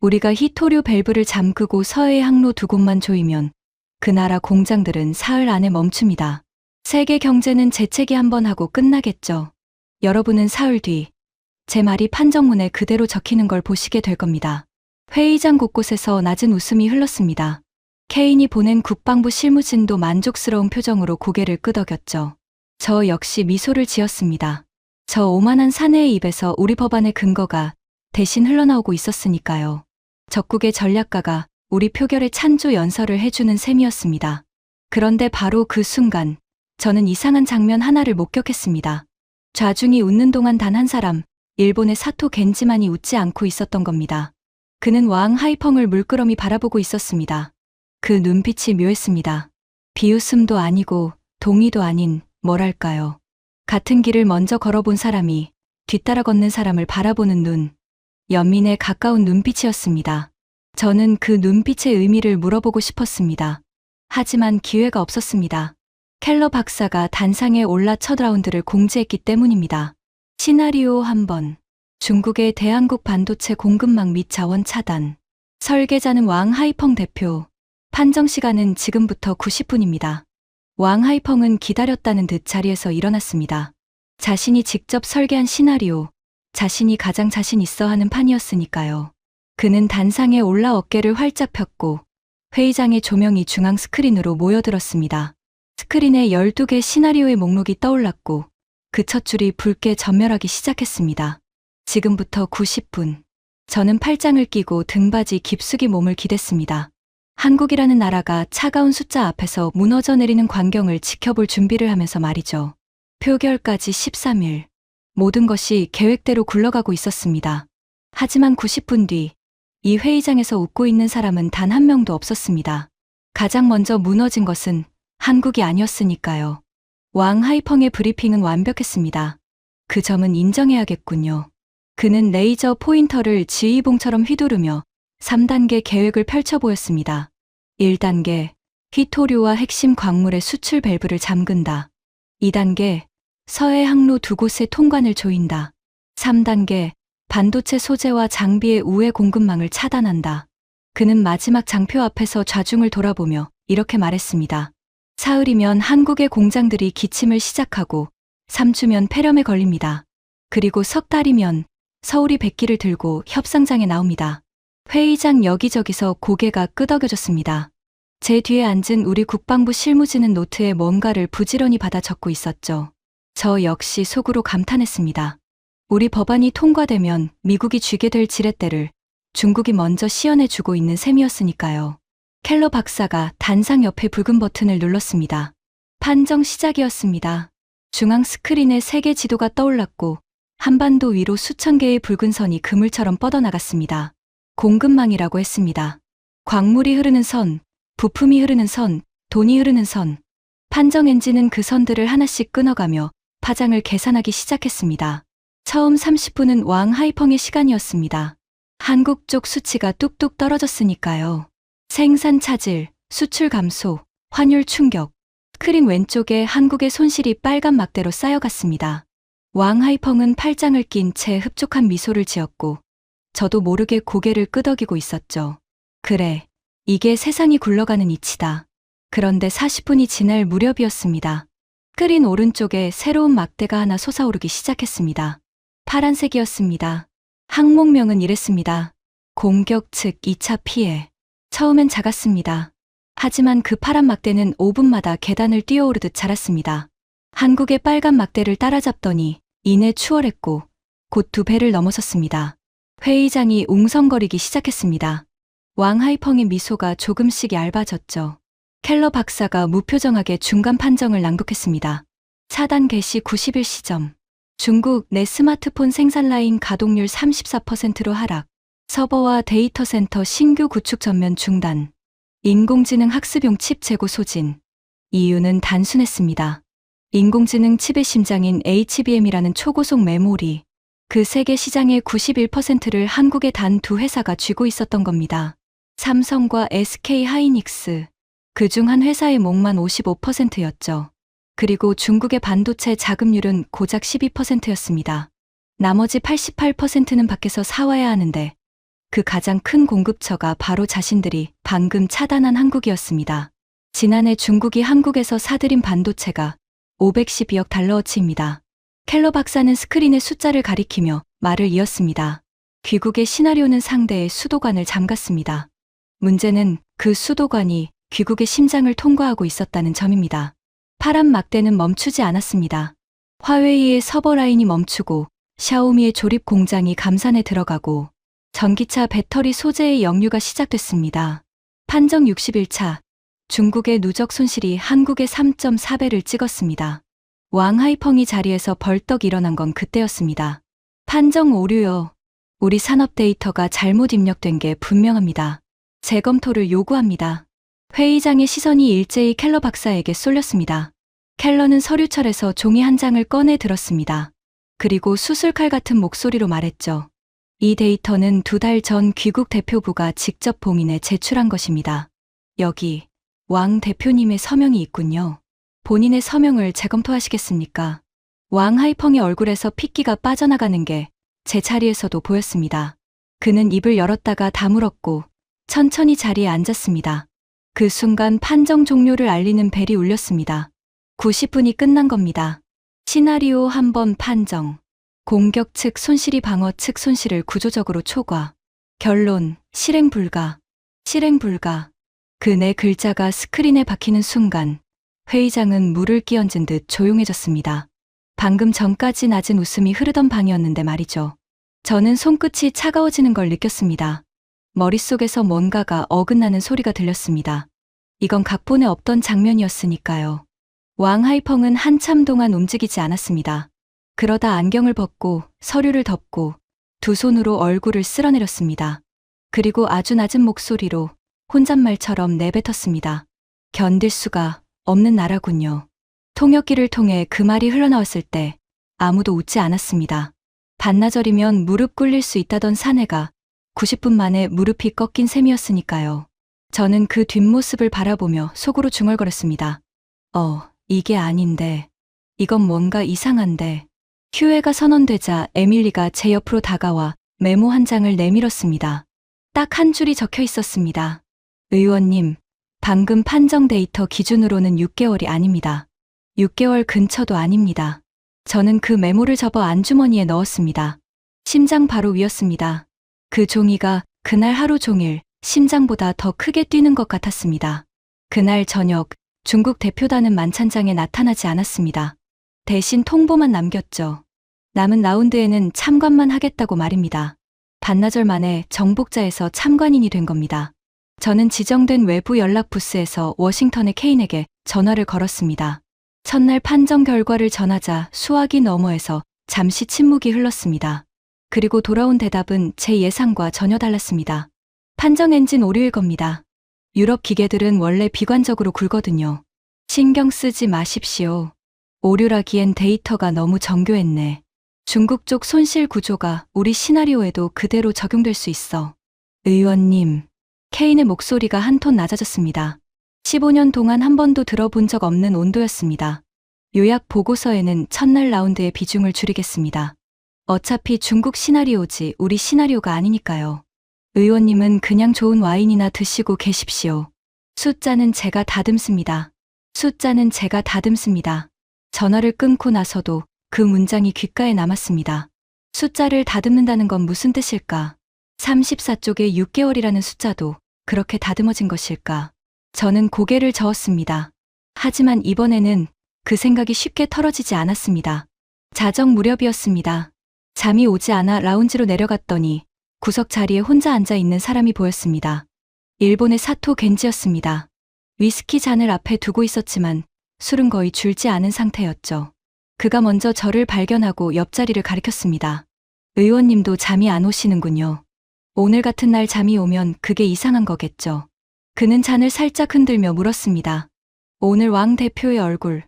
우리가 히토류 밸브를 잠그고 서해의 항로 2곳만 조이면 그 나라 공장들은 사흘 안에 멈춥니다. 세계 경제는 재채기 한번 하고 끝나겠죠. 여러분은 사흘 뒤 제 말이 판정문에 그대로 적히는 걸 보시게 될 겁니다. 회의장 곳곳에서 낮은 웃음이 흘렀습니다. 케인이 보낸 국방부 실무진도 만족스러운 표정으로 고개를 끄덕였죠. 저 역시 미소를 지었습니다. 저 오만한 사내의 입에서 우리 법안의 근거가 대신 흘러나오고 있었으니까요. 적국의 전략가가 우리 표결에 찬조 연설을 해주는 셈이었습니다. 그런데 바로 그 순간 저는 이상한 장면 하나를 목격했습니다. 좌중이 웃는 동안 단 한 사람, 일본의 사토 겐지만이 웃지 않고 있었던 겁니다. 그는 왕 하이펑을 물끄러미 바라보고 있었습니다. 그 눈빛이 묘했습니다. 비웃음도 아니고 동의도 아닌 뭐랄까요. 같은 길을 먼저 걸어본 사람이 뒤따라 걷는 사람을 바라보는 눈, 연민에 가까운 눈빛이었습니다. 저는 그 눈빛의 의미를 물어보고 싶었습니다. 하지만 기회가 없었습니다. 켈러 박사가 단상에 올라 첫 라운드를 공지했기 때문입니다. 시나리오 1번. 중국의 대한국 반도체 공급망 및 자원 차단. 설계자는 왕 하이펑 대표. 판정 시간은 지금부터 90분입니다. 왕 하이펑은 기다렸다는 듯 자리에서 일어났습니다. 자신이 직접 설계한 시나리오, 자신이 가장 자신 있어 하는 판이었으니까요. 그는 단상에 올라 어깨를 활짝 폈고 회의장의 조명이 중앙 스크린으로 모여들었습니다. 스크린에 12개 시나리오의 목록이 떠올랐고 그 첫 줄이 붉게 전멸하기 시작했습니다. 지금부터 90분. 저는 팔짱을 끼고 등받이 깊숙이 몸을 기댔습니다. 한국이라는 나라가 차가운 숫자 앞에서 무너져 내리는 광경을 지켜볼 준비를 하면서 말이죠. 표결까지 13일. 모든 것이 계획대로 굴러가고 있었습니다. 하지만 90분 뒤, 이 회의장에서 웃고 있는 사람은 단 한 명도 없었습니다. 가장 먼저 무너진 것은 한국이 아니었으니까요. 왕 하이펑의 브리핑은 완벽했습니다. 그 점은 인정해야겠군요. 그는 레이저 포인터를 지휘봉처럼 휘두르며 3단계 계획을 펼쳐 보였습니다. 1단계, 히토류와 핵심 광물의 수출 밸브를 잠근다. 2단계, 서해 항로 2곳의 통관을 조인다. 3단계, 반도체 소재와 장비의 우회 공급망을 차단한다. 그는 마지막 장표 앞에서 좌중을 돌아보며 이렇게 말했습니다. 사흘이면 한국의 공장들이 기침을 시작하고 3주면 폐렴에 걸립니다. 그리고 석 달이면 서울이 백기를 들고 협상장에 나옵니다. 회의장 여기저기서 고개가 끄덕여졌습니다. 제 뒤에 앉은 우리 국방부 실무진은 노트에 뭔가를 부지런히 받아 적고 있었죠. 저 역시 속으로 감탄했습니다. 우리 법안이 통과되면 미국이 쥐게 될 지렛대를 중국이 먼저 시연해주고 있는 셈이었으니까요. 켈러 박사가 단상 옆에 붉은 버튼을 눌렀습니다. 판정 시작이었습니다. 중앙 스크린에 세계 지도가 떠올랐고 한반도 위로 수천 개의 붉은 선이 그물처럼 뻗어나갔습니다. 공급망이라고 했습니다. 광물이 흐르는 선, 부품이 흐르는 선, 돈이 흐르는 선. 판정 엔진은 그 선들을 하나씩 끊어가며 파장을 계산하기 시작했습니다. 처음 30분은 왕 하이펑의 시간이었습니다. 한국 쪽 수치가 뚝뚝 떨어졌으니까요. 생산 차질, 수출 감소, 환율 충격. 스크린 왼쪽에 한국의 손실이 빨간 막대로 쌓여갔습니다. 왕 하이펑은 팔짱을 낀 채 흡족한 미소를 지었고 저도 모르게 고개를 끄덕이고 있었죠. 그래, 이게 세상이 굴러가는 이치다. 그런데 40분이 지날 무렵이었습니다. 스크린 오른쪽에 새로운 막대가 하나 솟아오르기 시작했습니다. 파란색이었습니다. 항목명은 이랬습니다. 공격 측 2차 피해. 처음엔 작았습니다. 하지만 그 파란 막대는 5분마다 계단을 뛰어오르듯 자랐습니다. 한국의 빨간 막대를 따라잡더니 이내 추월했고 곧 2배를 넘어섰습니다. 회의장이 웅성거리기 시작했습니다. 왕 하이펑의 미소가 조금씩 얇아졌죠. 켈러 박사가 무표정하게 중간 판정을 낭독했습니다. 차단 개시 90일 시점. 중국 내 스마트폰 생산 라인 가동률 34%로 하락. 서버와 데이터 센터 신규 구축 전면 중단. 인공지능 학습용 칩 재고 소진. 이유는 단순했습니다. 인공지능 칩의 심장인 HBM이라는 초고속 메모리. 그 세계 시장의 91%를 한국의 단 2회사가 쥐고 있었던 겁니다. 삼성과 SK 하이닉스. 그중 한 회사의 몫만 55%였죠. 그리고 중국의 반도체 자금률은 고작 12%였습니다. 나머지 88%는 밖에서 사와야 하는데 그 가장 큰 공급처가 바로 자신들이 방금 차단한 한국이었습니다. 지난해 중국이 한국에서 사들인 반도체가 512억 달러어치입니다. 켈러 박사는 스크린의 숫자를 가리키며 말을 이었습니다. 귀국의 시나리오는 상대의 수도관을 잠갔습니다. 문제는 그 수도관이 귀국의 심장을 통과하고 있었다는 점입니다. 파란 막대는 멈추지 않았습니다. 화웨이의 서버 라인이 멈추고 샤오미의 조립 공장이 감산에 들어가고 전기차 배터리 소재의 역류가 시작됐습니다. 판정 60일차, 중국의 누적 손실이 한국의 3.4배를 찍었습니다. 왕 하이펑이 자리에서 벌떡 일어난 건 그때였습니다. 판정 오류요. 우리 산업 데이터가 잘못 입력된 게 분명합니다. 재검토를 요구합니다. 회의장의 시선이 일제히 켈러 박사에게 쏠렸습니다. 켈러는 서류철에서 종이 한 장을 꺼내 들었습니다. 그리고 수술칼 같은 목소리로 말했죠. 이 데이터는 2달 전 귀국 대표부가 직접 봉인해 제출한 것입니다. 여기 왕 대표님의 서명이 있군요. 본인의 서명을 재검토하시겠습니까? 왕 하이펑의 얼굴에서 핏기가 빠져나가는 게 제 자리에서도 보였습니다. 그는 입을 열었다가 다물었고 천천히 자리에 앉았습니다. 그 순간 판정 종료를 알리는 벨이 울렸습니다. 90분이 끝난 겁니다. 시나리오 한 번 판정. 공격 측 손실이 방어 측 손실을 구조적으로 초과. 결론, 실행 불가. 실행 불가. 그 네 글자가 스크린에 박히는 순간 회의장은 물을 끼얹은 듯 조용해졌습니다. 방금 전까지 낮은 웃음이 흐르던 방이었는데 말이죠. 저는 손끝이 차가워지는 걸 느꼈습니다. 머릿속에서 뭔가가 어긋나는 소리가 들렸습니다. 이건 각본에 없던 장면이었으니까요. 왕 하이펑은 한참 동안 움직이지 않았습니다. 그러다 안경을 벗고 서류를 덮고 두 손으로 얼굴을 쓸어내렸습니다. 그리고 아주 낮은 목소리로 혼잣말처럼 내뱉었습니다. 견딜 수가 없는 나라군요. 통역기를 통해 그 말이 흘러나왔을 때 아무도 웃지 않았습니다. 반나절이면 무릎 꿇릴 수 있다던 사내가 90분 만에 무릎이 꺾인 셈이었으니까요. 저는 그 뒷모습을 바라보며 속으로 중얼거렸습니다. 이게 아닌데. 이건 뭔가 이상한데. 휴회가 선언되자 에밀리가 제 옆으로 다가와 메모 한 장을 내밀었습니다. 딱 한 줄이 적혀 있었습니다. 의원님, 방금 판정 데이터 기준으로는 6개월이 아닙니다. 6개월 근처도 아닙니다. 저는 그 메모를 접어 안주머니에 넣었습니다. 심장 바로 위였습니다. 그 종이가 그날 하루 종일 심장보다 더 크게 뛰는 것 같았습니다. 그날 저녁 중국 대표단은 만찬장에 나타나지 않았습니다. 대신 통보만 남겼죠. 남은 라운드에는 참관만 하겠다고 말입니다. 반나절 만에 정복자에서 참관인이 된 겁니다. 저는 지정된 외부 연락 부스에서 워싱턴의 케인에게 전화를 걸었습니다. 첫날 판정 결과를 전하자 수화기 너머에서 잠시 침묵이 흘렀습니다. 그리고 돌아온 대답은 제 예상과 전혀 달랐습니다. 판정 엔진 오류일 겁니다. 유럽 기계들은 원래 비관적으로 굴거든요. 신경 쓰지 마십시오. 오류라기엔 데이터가 너무 정교했네. 중국 쪽 손실 구조가 우리 시나리오에도 그대로 적용될 수 있어. 의원님, 케인의 목소리가 한 톤 낮아졌습니다. 15년 동안 한 번도 들어본 적 없는 온도였습니다. 요약 보고서에는 첫날 라운드의 비중을 줄이겠습니다. 어차피 중국 시나리오지 우리 시나리오가 아니니까요. 의원님은 그냥 좋은 와인이나 드시고 계십시오. 숫자는 제가 다듬습니다. 숫자는 제가 다듬습니다. 전화를 끊고 나서도 그 문장이 귓가에 남았습니다. 숫자를 다듬는다는 건 무슨 뜻일까? 34쪽에 6개월이라는 숫자도 그렇게 다듬어진 것일까? 저는 고개를 저었습니다. 하지만 이번에는 그 생각이 쉽게 털어지지 않았습니다. 자정 무렵이었습니다. 잠이 오지 않아 라운지로 내려갔더니 구석 자리에 혼자 앉아 있는 사람이 보였습니다. 일본의 사토 겐지였습니다. 위스키 잔을 앞에 두고 있었지만 술은 거의 줄지 않은 상태였죠. 그가 먼저 저를 발견하고 옆자리를 가리켰습니다. 의원님도 잠이 안 오시는군요. 오늘 같은 날 잠이 오면 그게 이상한 거겠죠. 그는 잔을 살짝 흔들며 물었습니다. 오늘 왕 대표의 얼굴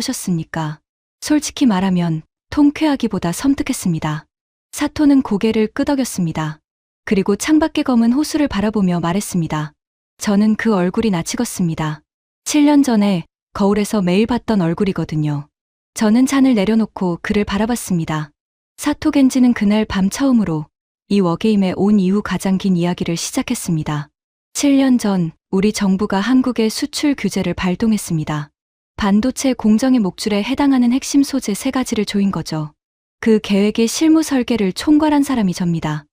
어떠셨습니까? 솔직히 말하면 통쾌하기보다 섬뜩했습니다. 사토는 고개를 끄덕였습니다. 그리고 창밖의 검은 호수를 바라보며 말했습니다. 저는 그 얼굴이 낯익었습니다. 7년 전에 거울에서 매일 봤던 얼굴이거든요. 저는 잔을 내려놓고 그를 바라봤습니다. 사토 겐지는 그날 밤 처음으로 이 워게임에 온 이후 가장 긴 이야기를 시작했습니다. 7년 전 우리 정부가 한국의 수출 규제를 발동했습니다. 반도체 공정의 목줄에 해당하는 핵심 소재 3가지를 조인 거죠. 그 계획의 실무 설계를 총괄한 사람이 접니다.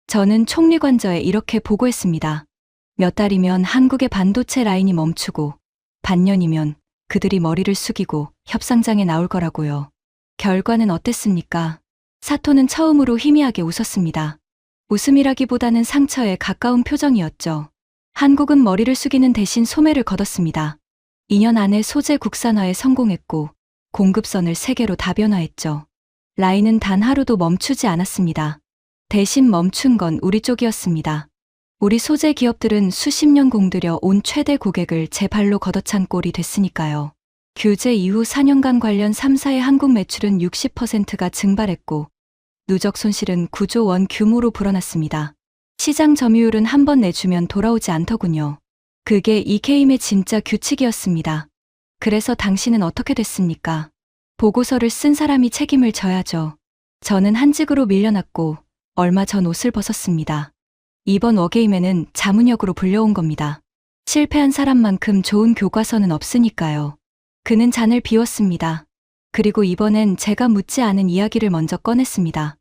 저는 총리관저에 이렇게 보고했습니다. 몇 달이면 한국의 반도체 라인이 멈추고 반년이면 그들이 머리를 숙이고 협상장에 나올 거라고요. 결과는 어땠습니까? 사토는 처음으로 희미하게 웃었습니다. 웃음이라기보다는 상처에 가까운 표정이었죠. 한국은 머리를 숙이는 대신 소매를 걷었습니다. 2년 안에 소재 국산화에 성공했고 공급선을 3개로 다변화했죠. 라인은 단 하루도 멈추지 않았습니다. 대신 멈춘 건 우리 쪽이었습니다. 우리 소재 기업들은 수십 년 공들여 온 최대 고객을 제 발로 걷어찬 꼴이 됐으니까요. 규제 이후 4년간 관련 3사의 한국 매출은 60%가 증발했고 누적 손실은 9조 원 규모로 불어났습니다. 시장 점유율은 한 번 내주면 돌아오지 않더군요. 그게 이 게임의 진짜 규칙이었습니다. 그래서 당신은 어떻게 됐습니까? 보고서를 쓴 사람이 책임을 져야죠. 저는 한직으로 밀려났고 얼마 전 옷을 벗었습니다. 이번 워게임에는 자문역으로 불려온 겁니다. 실패한 사람만큼 좋은 교과서는 없으니까요. 그는 잔을 비웠습니다. 그리고 이번엔 제가 묻지 않은 이야기를 먼저 꺼냈습니다.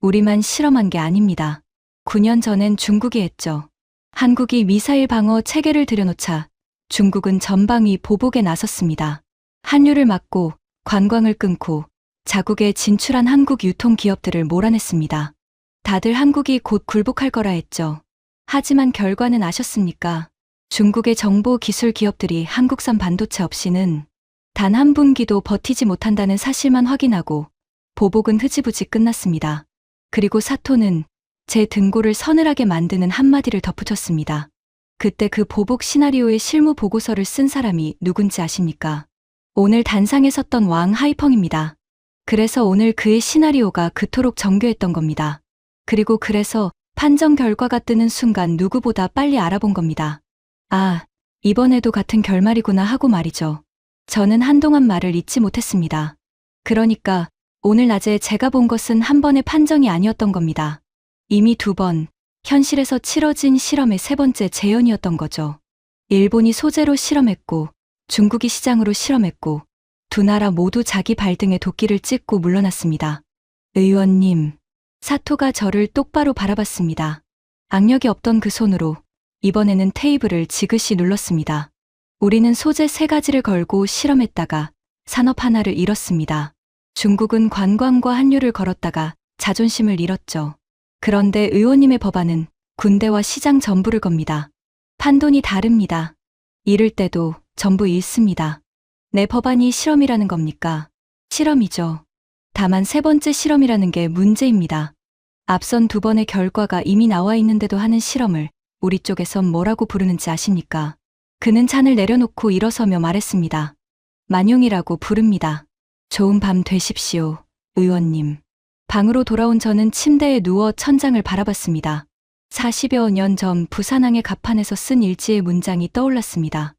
우리만 실험한 게 아닙니다. 9년 전엔 중국이 했죠. 한국이 미사일 방어 체계를 들여놓자 중국은 전방위 보복에 나섰습니다. 한류를 막고 관광을 끊고 자국에 진출한 한국 유통기업들을 몰아냈습니다. 다들 한국이 곧 굴복할 거라 했죠. 하지만 결과는 아셨습니까? 중국의 정보 기술 기업들이 한국산 반도체 없이는 단 한 분기도 버티지 못한다는 사실만 확인하고 보복은 흐지부지 끝났습니다. 그리고 사토는 제 등골을 서늘하게 만드는 한마디를 덧붙였습니다. 그때 그 보복 시나리오의 실무 보고서를 쓴 사람이 누군지 아십니까? 오늘 단상에 섰던 왕 하이펑입니다. 그래서 오늘 그의 시나리오가 그토록 정교했던 겁니다. 그리고 그래서 판정 결과가 뜨는 순간 누구보다 빨리 알아본 겁니다. 아, 이번에도 같은 결말이구나 하고 말이죠. 저는 한동안 말을 잇지 못했습니다. 그러니까 오늘 낮에 제가 본 것은 한 번의 판정이 아니었던 겁니다. 이미 2번, 현실에서 치러진 실험의 3번째 재현이었던 거죠. 일본이 소재로 실험했고 중국이 시장으로 실험했고 두 나라 모두 자기 발등에 도끼를 찍고 물러났습니다. 의원님, 사토가 저를 똑바로 바라봤습니다. 악력이 없던 그 손으로 이번에는 테이블을 지그시 눌렀습니다. 우리는 소재 3가지를 걸고 실험했다가 산업 하나를 잃었습니다. 중국은 관광과 한류를 걸었다가 자존심을 잃었죠. 그런데 의원님의 법안은 군대와 시장 전부를 겁니다. 판돈이 다릅니다. 잃을 때도 전부 잃습니다. 내 법안이 실험이라는 겁니까? 실험이죠. 다만 3번째 실험이라는 게 문제입니다. 앞선 2번의 결과가 이미 나와 있는데도 하는 실험을 우리 쪽에선 뭐라고 부르는지 아십니까? 그는 잔을 내려놓고 일어서며 말했습니다. 만용이라고 부릅니다. 좋은 밤 되십시오, 의원님. 방으로 돌아온 저는 침대에 누워 천장을 바라봤습니다. 40여 년 전 부산항의 갑판에서 쓴 일지의 문장이 떠올랐습니다.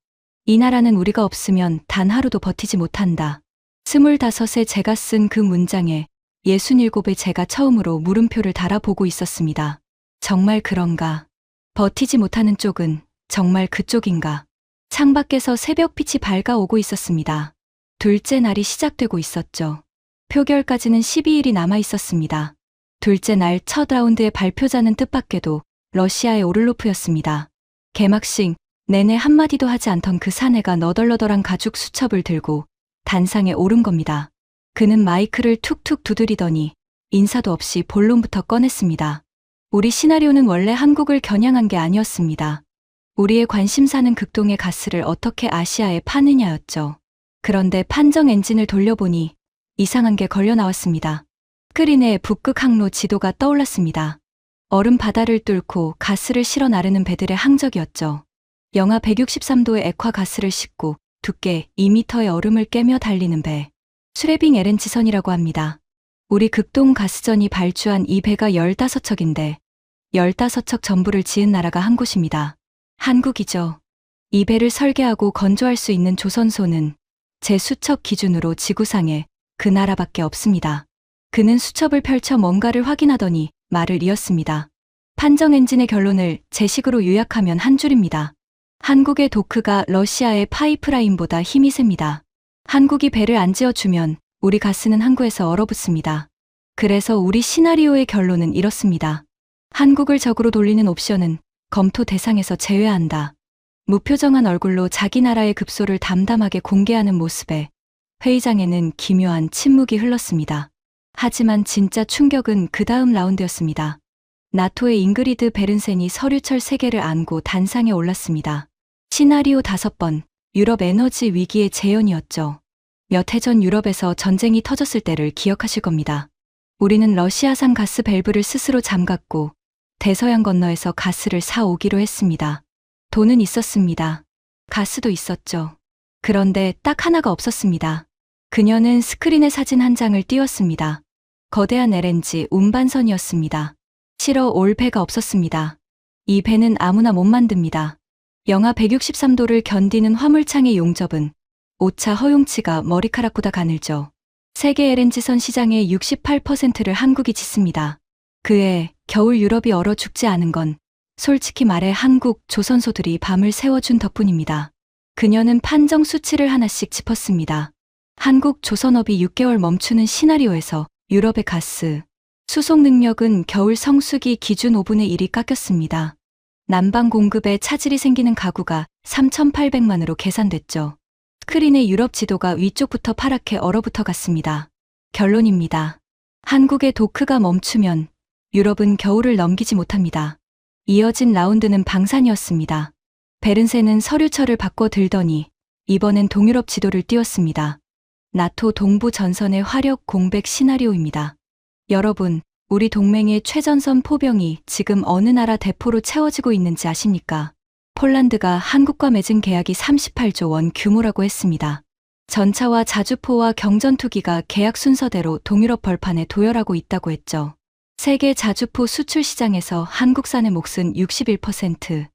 이 나라는 우리가 없으면 단 하루도 버티지 못한다. 25에 제가 쓴 그 문장에 67에 제가 처음으로 물음표를 달아보고 있었습니다. 정말 그런가? 버티지 못하는 쪽은 정말 그쪽인가? 창밖에서 새벽빛이 밝아오고 있었습니다. 둘째 날이 시작되고 있었죠. 표결까지는 12일이 남아 있었습니다. 둘째 날 첫 라운드의 발표자는 뜻밖에도 러시아의 오를로프였습니다. 개막식 내내 한마디도 하지 않던 그 사내가 너덜너덜한 가죽 수첩을 들고 단상에 오른 겁니다. 그는 마이크를 툭툭 두드리더니 인사도 없이 본론부터 꺼냈습니다. 우리 시나리오는 원래 한국을 겨냥한 게 아니었습니다. 우리의 관심사는 극동의 가스를 어떻게 아시아에 파느냐였죠. 그런데 판정 엔진을 돌려보니 이상한 게 걸려 나왔습니다. 스크린에 북극 항로 지도가 떠올랐습니다. 얼음 바다를 뚫고 가스를 실어 나르는 배들의 항적이었죠. 영하 163도의 액화 가스를 싣고 두께 2m의 얼음을 깨며 달리는 배. 슈레빙 LNG선이라고 합니다. 우리 극동 가스전이 발주한 이 배가 15척인데 15척 전부를 지은 나라가 한 곳입니다. 한국이죠. 이 배를 설계하고 건조할 수 있는 조선소는 제 수첩 기준으로 지구상에 그 나라밖에 없습니다. 그는 수첩을 펼쳐 뭔가를 확인하더니 말을 이었습니다. 판정 엔진의 결론을 제 식으로 요약하면 한 줄입니다. 한국의 도크가 러시아의 파이프라인보다 힘이 셉니다. 한국이 배를 안 지어주면 우리 가스는 항구에서 얼어붙습니다. 그래서 우리 시나리오의 결론은 이렇습니다. 한국을 적으로 돌리는 옵션은 검토 대상에서 제외한다. 무표정한 얼굴로 자기 나라의 급소를 담담하게 공개하는 모습에 회의장에는 기묘한 침묵이 흘렀습니다. 하지만 진짜 충격은 그 다음 라운드였습니다. 나토의 잉그리드 베른센이 서류철 3개를 안고 단상에 올랐습니다. 시나리오 5번, 유럽 에너지 위기의 재현이었죠. 몇 해 전 유럽에서 전쟁이 터졌을 때를 기억하실 겁니다. 우리는 러시아산 가스 밸브를 스스로 잠갔고 대서양 건너에서 가스를 사오기로 했습니다. 돈은 있었습니다. 가스도 있었죠. 그런데 딱 하나가 없었습니다. 그녀는 스크린에 사진 한 장을 띄웠습니다. 거대한 LNG 운반선이었습니다. 실어 올 배가 없었습니다. 이 배는 아무나 못 만듭니다. 영하 163도를 견디는 화물창의 용접은 오차 허용치가 머리카락보다 가늘죠. 세계 LNG선 시장의 68%를 한국이 짓습니다. 그해 겨울 유럽이 얼어 죽지 않은 건 솔직히 말해 한국 조선소들이 밤을 새워준 덕분입니다. 그녀는 판정 수치를 하나씩 짚었습니다. 한국 조선업이 6개월 멈추는 시나리오에서 유럽의 가스 수송 능력은 겨울 성수기 기준 5분의 1이 깎였습니다. 난방 공급에 차질이 생기는 가구가 3,800만으로 계산됐죠. 스크린의 유럽 지도가 위쪽부터 파랗게 얼어붙어 갔습니다. 결론입니다. 한국의 도크가 멈추면 유럽은 겨울을 넘기지 못합니다. 이어진 라운드는 방산이었습니다. 베른센은 서류철을 바꿔 들더니 이번엔 동유럽 지도를 띄웠습니다. 나토 동부 전선의 화력 공백 시나리오입니다. 여러분, 우리 동맹의 최전선 포병이 지금 어느 나라 대포로 채워지고 있는지 아십니까? 폴란드가 한국과 맺은 계약이 38조 원 규모라고 했습니다. 전차와 자주포와 경전투기가 계약 순서대로 동유럽 벌판에 도열하고 있다고 했죠. 세계 자주포 수출 시장에서 한국산의 몫은 61%,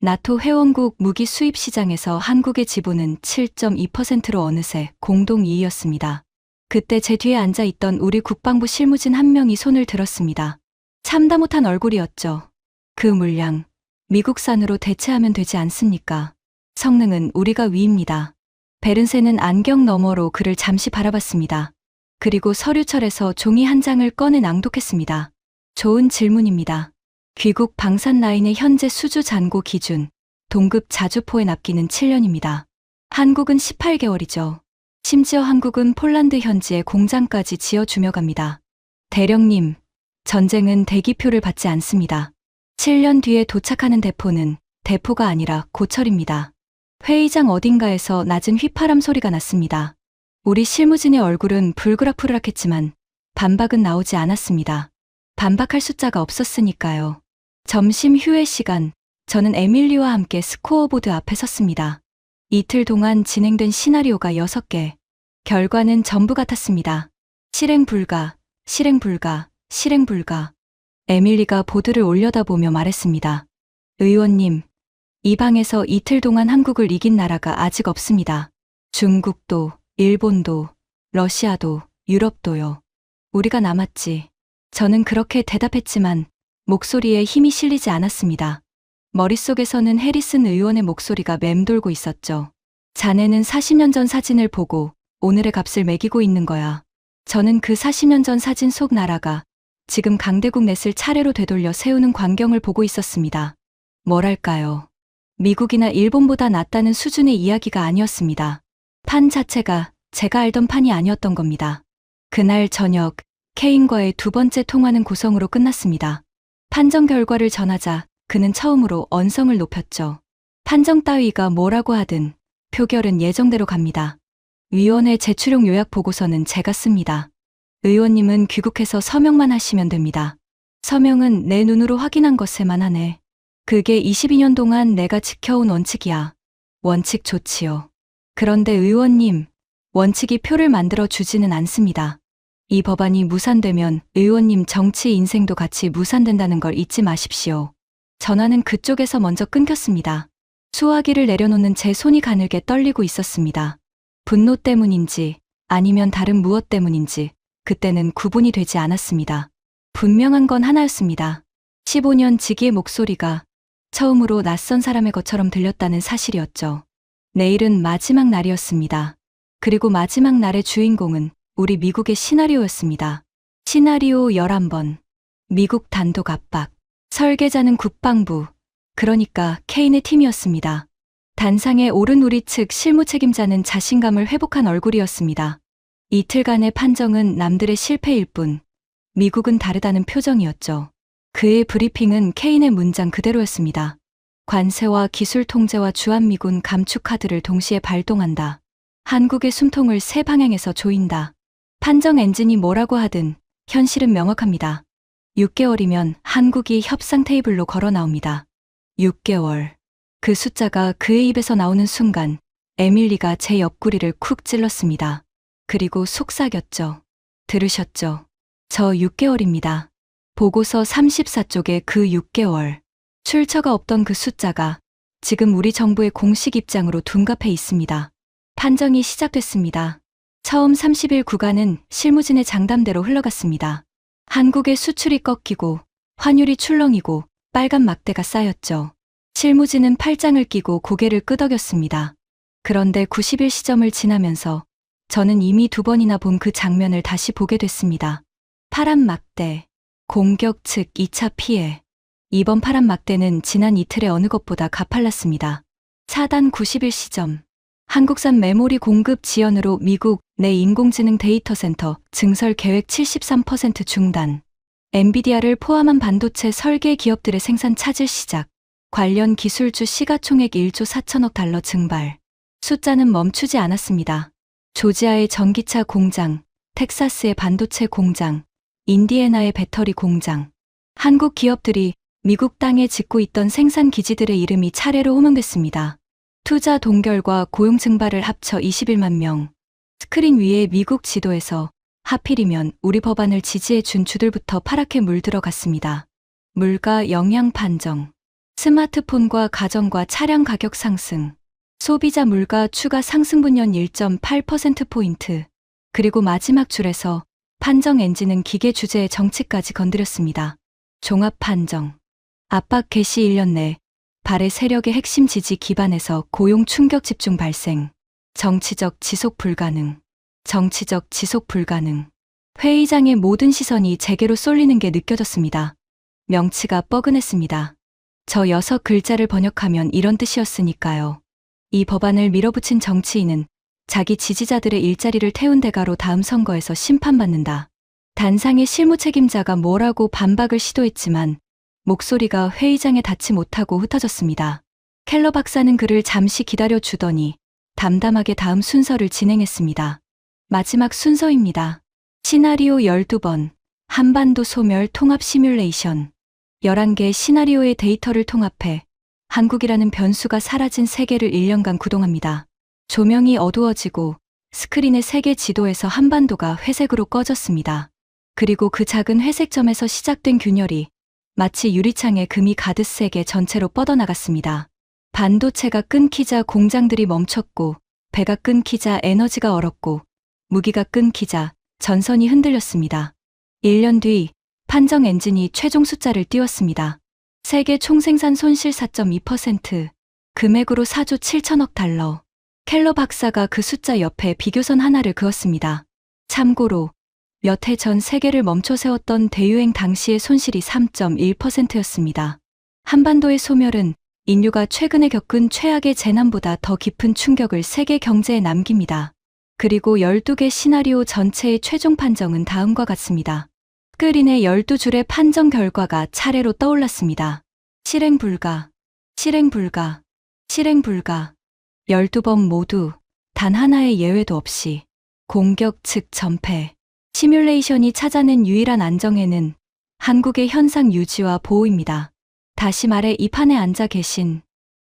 나토 회원국 무기 수입 시장에서 한국의 지분은 7.2%로 어느새 공동 2위였습니다. 그때 제 뒤에 앉아 있던 우리 국방부 실무진 한 명이 손을 들었습니다. 참다 못한 얼굴이었죠. 그 물량, 미국산으로 대체하면 되지 않습니까? 성능은 우리가 위입니다. 베른센은 안경 너머로 그를 잠시 바라봤습니다. 그리고 서류철에서 종이 한 장을 꺼내 낭독했습니다. 좋은 질문입니다. 귀국 방산 라인의 현재 수주 잔고 기준, 동급 자주포의 납기는 7년입니다. 한국은 18개월이죠. 심지어 한국은 폴란드 현지에 공장까지 지어주며 갑니다. 대령님, 전쟁은 대기표를 받지 않습니다. 7년 뒤에 도착하는 대포는 대포가 아니라 고철입니다. 회의장 어딘가에서 낮은 휘파람 소리가 났습니다. 우리 실무진의 얼굴은 불그락불락했지만 반박은 나오지 않았습니다. 반박할 숫자가 없었으니까요. 점심 휴회 시간, 저는 에밀리와 함께 스코어보드 앞에 섰습니다. 이틀 동안 진행된 시나리오가 6개. 결과는 전부 같았습니다. 실행 불가, 실행 불가, 실행 불가. 에밀리가 보드를 올려다보며 말했습니다. 의원님, 이 방에서 이틀 동안 한국을 이긴 나라가 아직 없습니다. 중국도, 일본도, 러시아도, 유럽도요. 우리가 남았지. 저는 그렇게 대답했지만 목소리에 힘이 실리지 않았습니다. 머릿속에서는 해리슨 의원의 목소리가 맴돌고 있었죠. 자네는 40년 전 사진을 보고 오늘의 값을 매기고 있는 거야. 저는 그 40년 전 사진 속 나라가 지금 강대국 넷을 차례로 되돌려 세우는 광경을 보고 있었습니다. 뭐랄까요. 미국이나 일본보다 낫다는 수준의 이야기가 아니었습니다. 판 자체가 제가 알던 판이 아니었던 겁니다. 그날 저녁 케인과의 두 번째 통화는 고성으로 끝났습니다. 판정 결과를 전하자 그는 처음으로 언성을 높였죠. 판정 따위가 뭐라고 하든 표결은 예정대로 갑니다. 위원회 제출용 요약 보고서는 제가 씁니다. 의원님은 귀국해서 서명만 하시면 됩니다. 서명은 내 눈으로 확인한 것에만 하네. 그게 22년 동안 내가 지켜온 원칙이야. 원칙 좋지요. 그런데 의원님, 원칙이 표를 만들어 주지는 않습니다. 이 법안이 무산되면 의원님 정치 인생도 같이 무산된다는 걸 잊지 마십시오. 전화는 그쪽에서 먼저 끊겼습니다. 수화기를 내려놓는 제 손이 가늘게 떨리고 있었습니다. 분노 때문인지 아니면 다른 무엇 때문인지 그때는 구분이 되지 않았습니다. 분명한 건 하나였습니다. 15년 지기의 목소리가 처음으로 낯선 사람의 것처럼 들렸다는 사실이었죠. 내일은 마지막 날이었습니다. 그리고 마지막 날의 주인공은 우리 미국의 시나리오였습니다. 시나리오 11번. 미국 단독 압박. 설계자는 국방부, 그러니까 케인의 팀이었습니다. 단상에 오른 우리 측 실무 책임자는 자신감을 회복한 얼굴이었습니다. 이틀간의 판정은 남들의 실패일 뿐, 미국은 다르다는 표정이었죠. 그의 브리핑은 케인의 문장 그대로였습니다. 관세와 기술 통제와 주한미군 감축 카드를 동시에 발동한다. 한국의 숨통을 세 방향에서 조인다. 판정 엔진이 뭐라고 하든 현실은 명확합니다. 6개월이면 한국이 협상 테이블로 걸어 나옵니다. 6개월. 그 숫자가 그의 입에서 나오는 순간 에밀리가 제 옆구리를 쿡 찔렀습니다. 그리고 속삭였죠. 들으셨죠? 저 6개월입니다. 보고서 34쪽의 그 6개월. 출처가 없던 그 숫자가 지금 우리 정부의 공식 입장으로 둔갑해 있습니다. 판정이 시작됐습니다. 처음 30일 구간은 실무진의 장담대로 흘러갔습니다. 한국의 수출이 꺾이고 환율이 출렁이고 빨간 막대가 쌓였죠. 실무진은 팔짱을 끼고 고개를 끄덕였습니다. 그런데 90일 시점을 지나면서 저는 이미 2번이나 본 그 장면을 다시 보게 됐습니다. 파란 막대, 공격 측 2차 피해. 이번 파란 막대는 지난 이틀의 어느 것보다 가팔랐습니다. 차단 90일 시점. 한국산 메모리 공급 지연으로 미국 내 인공지능 데이터 센터 증설 계획 73% 중단. 엔비디아를 포함한 반도체 설계 기업들의 생산 차질 시작. 관련 기술주 시가총액 1조 4천억 달러 증발. 숫자는 멈추지 않았습니다. 조지아의 전기차 공장, 텍사스의 반도체 공장, 인디애나의 배터리 공장. 한국 기업들이 미국 땅에 짓고 있던 생산 기지들의 이름이 차례로 호명됐습니다. 투자 동결과 고용 증발을 합쳐 21만 명. 스크린 위에 미국 지도에서 하필이면 우리 법안을 지지해 준 주들부터 파랗게 물들어갔습니다. 물가 영향 판정. 스마트폰과 가전과 차량 가격 상승. 소비자 물가 추가 상승분연 1.8%포인트. 그리고 마지막 줄에서 판정 엔진은 기계 주제의 정치까지 건드렸습니다. 종합 판정. 압박 개시 1년 내 발의 세력의 핵심 지지 기반에서 고용 충격 집중 발생. 정치적 지속 불가능. 정치적 지속 불가능. 회의장의 모든 시선이 제게로 쏠리는 게 느껴졌습니다. 명치가 뻐근했습니다. 저 6글자를 번역하면 이런 뜻이었으니까요. 이 법안을 밀어붙인 정치인은 자기 지지자들의 일자리를 태운 대가로 다음 선거에서 심판받는다. 단상의 실무 책임자가 뭐라고 반박을 시도했지만 목소리가 회의장에 닿지 못하고 흩어졌습니다. 켈러 박사는 그를 잠시 기다려주더니 담담하게 다음 순서를 진행했습니다. 마지막 순서입니다. 시나리오 12번, 한반도 소멸 통합 시뮬레이션. 11개 시나리오의 데이터를 통합해 한국이라는 변수가 사라진 세계를 1년간 구동합니다. 조명이 어두워지고 스크린의 세계 지도에서 한반도가 회색으로 꺼졌습니다. 그리고 그 작은 회색점에서 시작된 균열이 마치 유리창에 금이 가득 세계 전체로 뻗어나갔습니다. 반도체가 끊기자 공장들이 멈췄고, 배가 끊기자 에너지가 얼었고, 무기가 끊기자 전선이 흔들렸습니다. 1년 뒤 판정 엔진이 최종 숫자를 띄웠습니다. 세계 총생산 손실 4.2%, 금액으로 4조 7천억 달러. 켈러 박사가 그 숫자 옆에 비교선 하나를 그었습니다. 참고로 몇 해 전 세계를 멈춰 세웠던 대유행 당시의 손실이 3.1%였습니다. 한반도의 소멸은 인류가 최근에 겪은 최악의 재난보다 더 깊은 충격을 세계 경제에 남깁니다. 그리고 12개 시나리오 전체의 최종 판정은 다음과 같습니다. 스크린의 12줄의 판정 결과가 차례로 떠올랐습니다. 실행 불가, 실행 불가, 실행 불가. 12번 모두 단 하나의 예외도 없이 공격 측 전패. 시뮬레이션이 찾아낸 유일한 안정해는 한국의 현상 유지와 보호입니다. 다시 말해 이 판에 앉아 계신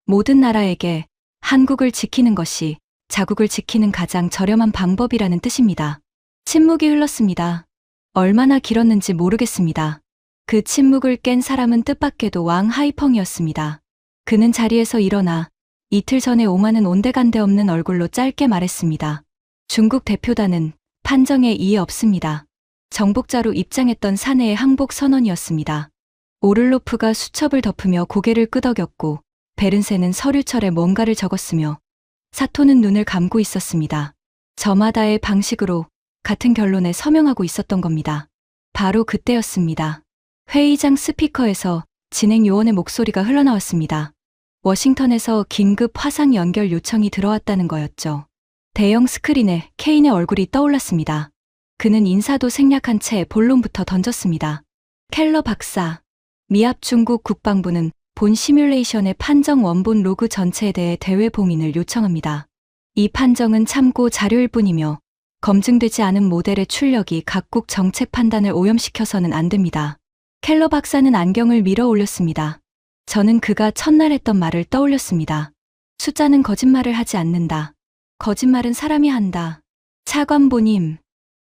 모든 나라에게 한국을 지키는 것이 자국을 지키는 가장 저렴한 방법이라는 뜻입니다. 침묵이 흘렀습니다. 얼마나 길었는지 모르겠습니다. 그 침묵을 깬 사람은 뜻밖에도 왕 하이펑이었습니다. 그는 자리에서 일어나 이틀 전에 오마는 온데간데 없는 얼굴로 짧게 말했습니다. 중국 대표단은 판정에 이해 없습니다. 정복자로 입장했던 사내의 항복 선언이었습니다. 오를로프가 수첩을 덮으며 고개를 끄덕였고, 베른세는 서류철에 뭔가를 적었으며 사토는 눈을 감고 있었습니다. 저마다의 방식으로 같은 결론에 서명하고 있었던 겁니다. 바로 그때였습니다. 회의장 스피커에서 진행 요원의 목소리가 흘러나왔습니다. 워싱턴에서 긴급 화상 연결 요청이 들어왔다는 거였죠. 대형 스크린에 케인의 얼굴이 떠올랐습니다. 그는 인사도 생략한 채 본론부터 던졌습니다. 켈러 박사, 미합 중국 국방부는 본 시뮬레이션의 판정 원본 로그 전체에 대해 대외 봉인을 요청합니다. 이 판정은 참고 자료일 뿐이며 검증되지 않은 모델의 출력이 각국 정책 판단을 오염시켜서는 안 됩니다. 켈러 박사는 안경을 밀어 올렸습니다. 저는 그가 첫날 했던 말을 떠올렸습니다. 숫자는 거짓말을 하지 않는다. 거짓말은 사람이 한다. 차관보님,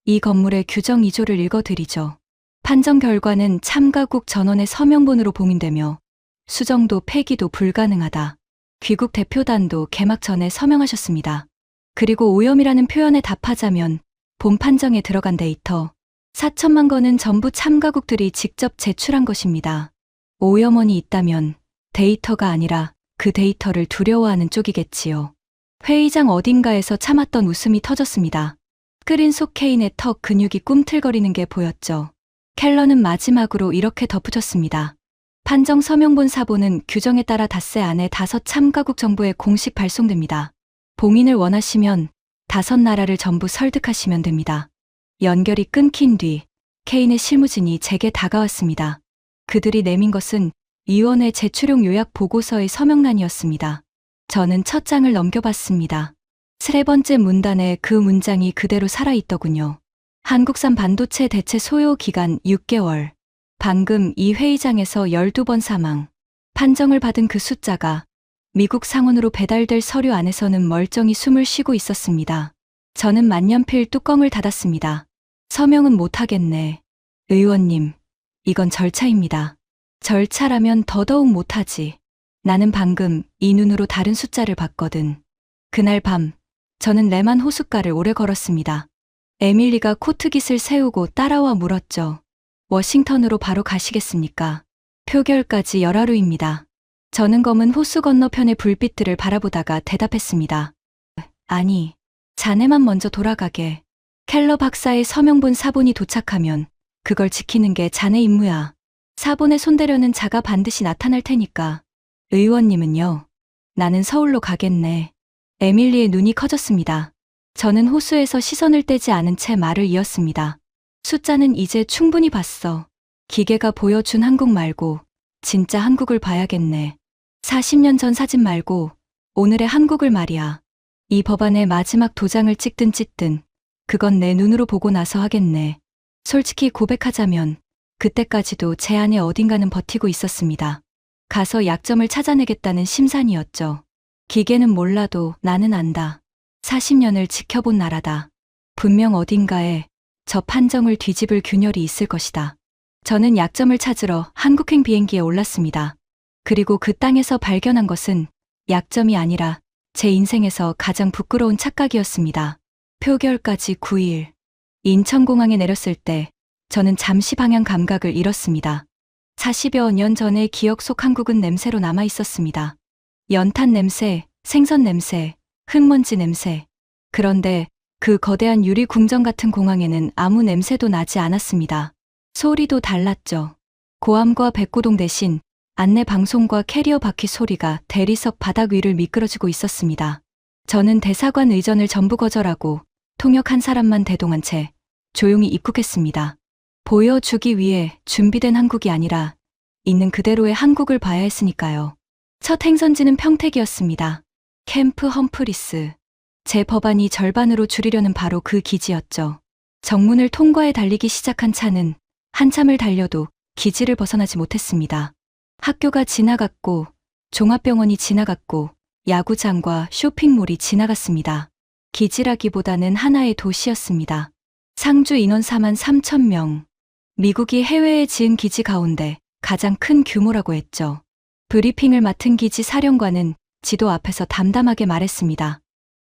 이 건물의 규정 2조를 읽어드리죠. 판정 결과는 참가국 전원의 서명본으로 봉인되며 수정도 폐기도 불가능하다. 귀국 대표단도 개막 전에 서명하셨습니다. 그리고 오염이라는 표현에 답하자면 본 판정에 들어간 데이터 4천만 건은 전부 참가국들이 직접 제출한 것입니다. 오염원이 있다면 데이터가 아니라 그 데이터를 두려워하는 쪽이겠지요. 회의장 어딘가에서 참았던 웃음이 터졌습니다. 스크린 속 케인의 턱 근육이 꿈틀거리는 게 보였죠. 켈러는 마지막으로 이렇게 덧붙였습니다. 판정 서명본 사본은 규정에 따라 닷새 안에 5 참가국 정부에 공식 발송됩니다. 봉인을 원하시면 5 나라를 전부 설득하시면 됩니다. 연결이 끊긴 뒤 케인의 실무진이 제게 다가왔습니다. 그들이 내민 것은 위원회 제출용 요약 보고서의 서명란이었습니다. 저는 첫 장을 넘겨봤습니다. 세 번째 문단에 그 문장이 그대로 살아있더군요. 한국산 반도체 대체 소요 기간 6개월. 방금 이 회의장에서 12번 사망. 판정을 받은 그 숫자가 미국 상원으로 배달될 서류 안에서는 멀쩡히 숨을 쉬고 있었습니다. 저는 만년필 뚜껑을 닫았습니다. 서명은 못하겠네. 의원님, 이건 절차입니다. 절차라면 더더욱 못하지. 나는 방금 이 눈으로 다른 숫자를 봤거든. 그날 밤, 저는 레만 호숫가를 오래 걸었습니다. 에밀리가 코트깃을 세우고 따라와 물었죠. 워싱턴으로 바로 가시겠습니까? 표결까지 열하루입니다. 저는 검은 호수 건너편의 불빛들을 바라보다가 대답했습니다. 아니, 자네만 먼저 돌아가게. 켈러 박사의 서명본 사본이 도착하면 그걸 지키는 게 자네 임무야. 사본에 손대려는 자가 반드시 나타날 테니까. 의원님은요? 나는 서울로 가겠네. 에밀리의 눈이 커졌습니다. 저는 호수에서 시선을 떼지 않은 채 말을 이었습니다. 숫자는 이제 충분히 봤어. 기계가 보여준 한국 말고 진짜 한국을 봐야겠네. 40년 전 사진 말고 오늘의 한국을 말이야. 이 법안의 마지막 도장을 찍든 찢든 그건 내 눈으로 보고 나서 하겠네. 솔직히 고백하자면 그때까지도 제 안에 어딘가는 버티고 있었습니다. 가서 약점을 찾아내겠다는 심산이었죠. 기계는 몰라도 나는 안다. 40년을 지켜본 나라다. 분명 어딘가에 저 판정을 뒤집을 균열이 있을 것이다. 저는 약점을 찾으러 한국행 비행기에 올랐습니다. 그리고 그 땅에서 발견한 것은 약점이 아니라 제 인생에서 가장 부끄러운 착각이었습니다. 표결까지 9일. 인천공항에 내렸을 때 저는 잠시 방향 감각을 잃었습니다. 40여 년 전의 기억 속 한국은 냄새로 남아 있었습니다. 연탄 냄새, 생선 냄새, 흙먼지 냄새. 그런데 그 거대한 유리 궁전 같은 공항에는 아무 냄새도 나지 않았습니다. 소리도 달랐죠. 고함과 백고동 대신 안내 방송과 캐리어 바퀴 소리가 대리석 바닥 위를 미끄러지고 있었습니다. 저는 대사관 의전을 전부 거절하고 통역 한 사람만 대동한 채 조용히 입국했습니다. 보여주기 위해 준비된 한국이 아니라 있는 그대로의 한국을 봐야 했으니까요. 첫 행선지는 평택이었습니다. 캠프 험프리스. 제 법안이 절반으로 줄이려는 바로 그 기지였죠. 정문을 통과해 달리기 시작한 차는 한참을 달려도 기지를 벗어나지 못했습니다. 학교가 지나갔고 종합병원이 지나갔고 야구장과 쇼핑몰이 지나갔습니다. 기지라기보다는 하나의 도시였습니다. 상주 인원 4만 3천 명. 미국이 해외에 지은 기지 가운데 가장 큰 규모라고 했죠. 브리핑을 맡은 기지 사령관은 지도 앞에서 담담하게 말했습니다.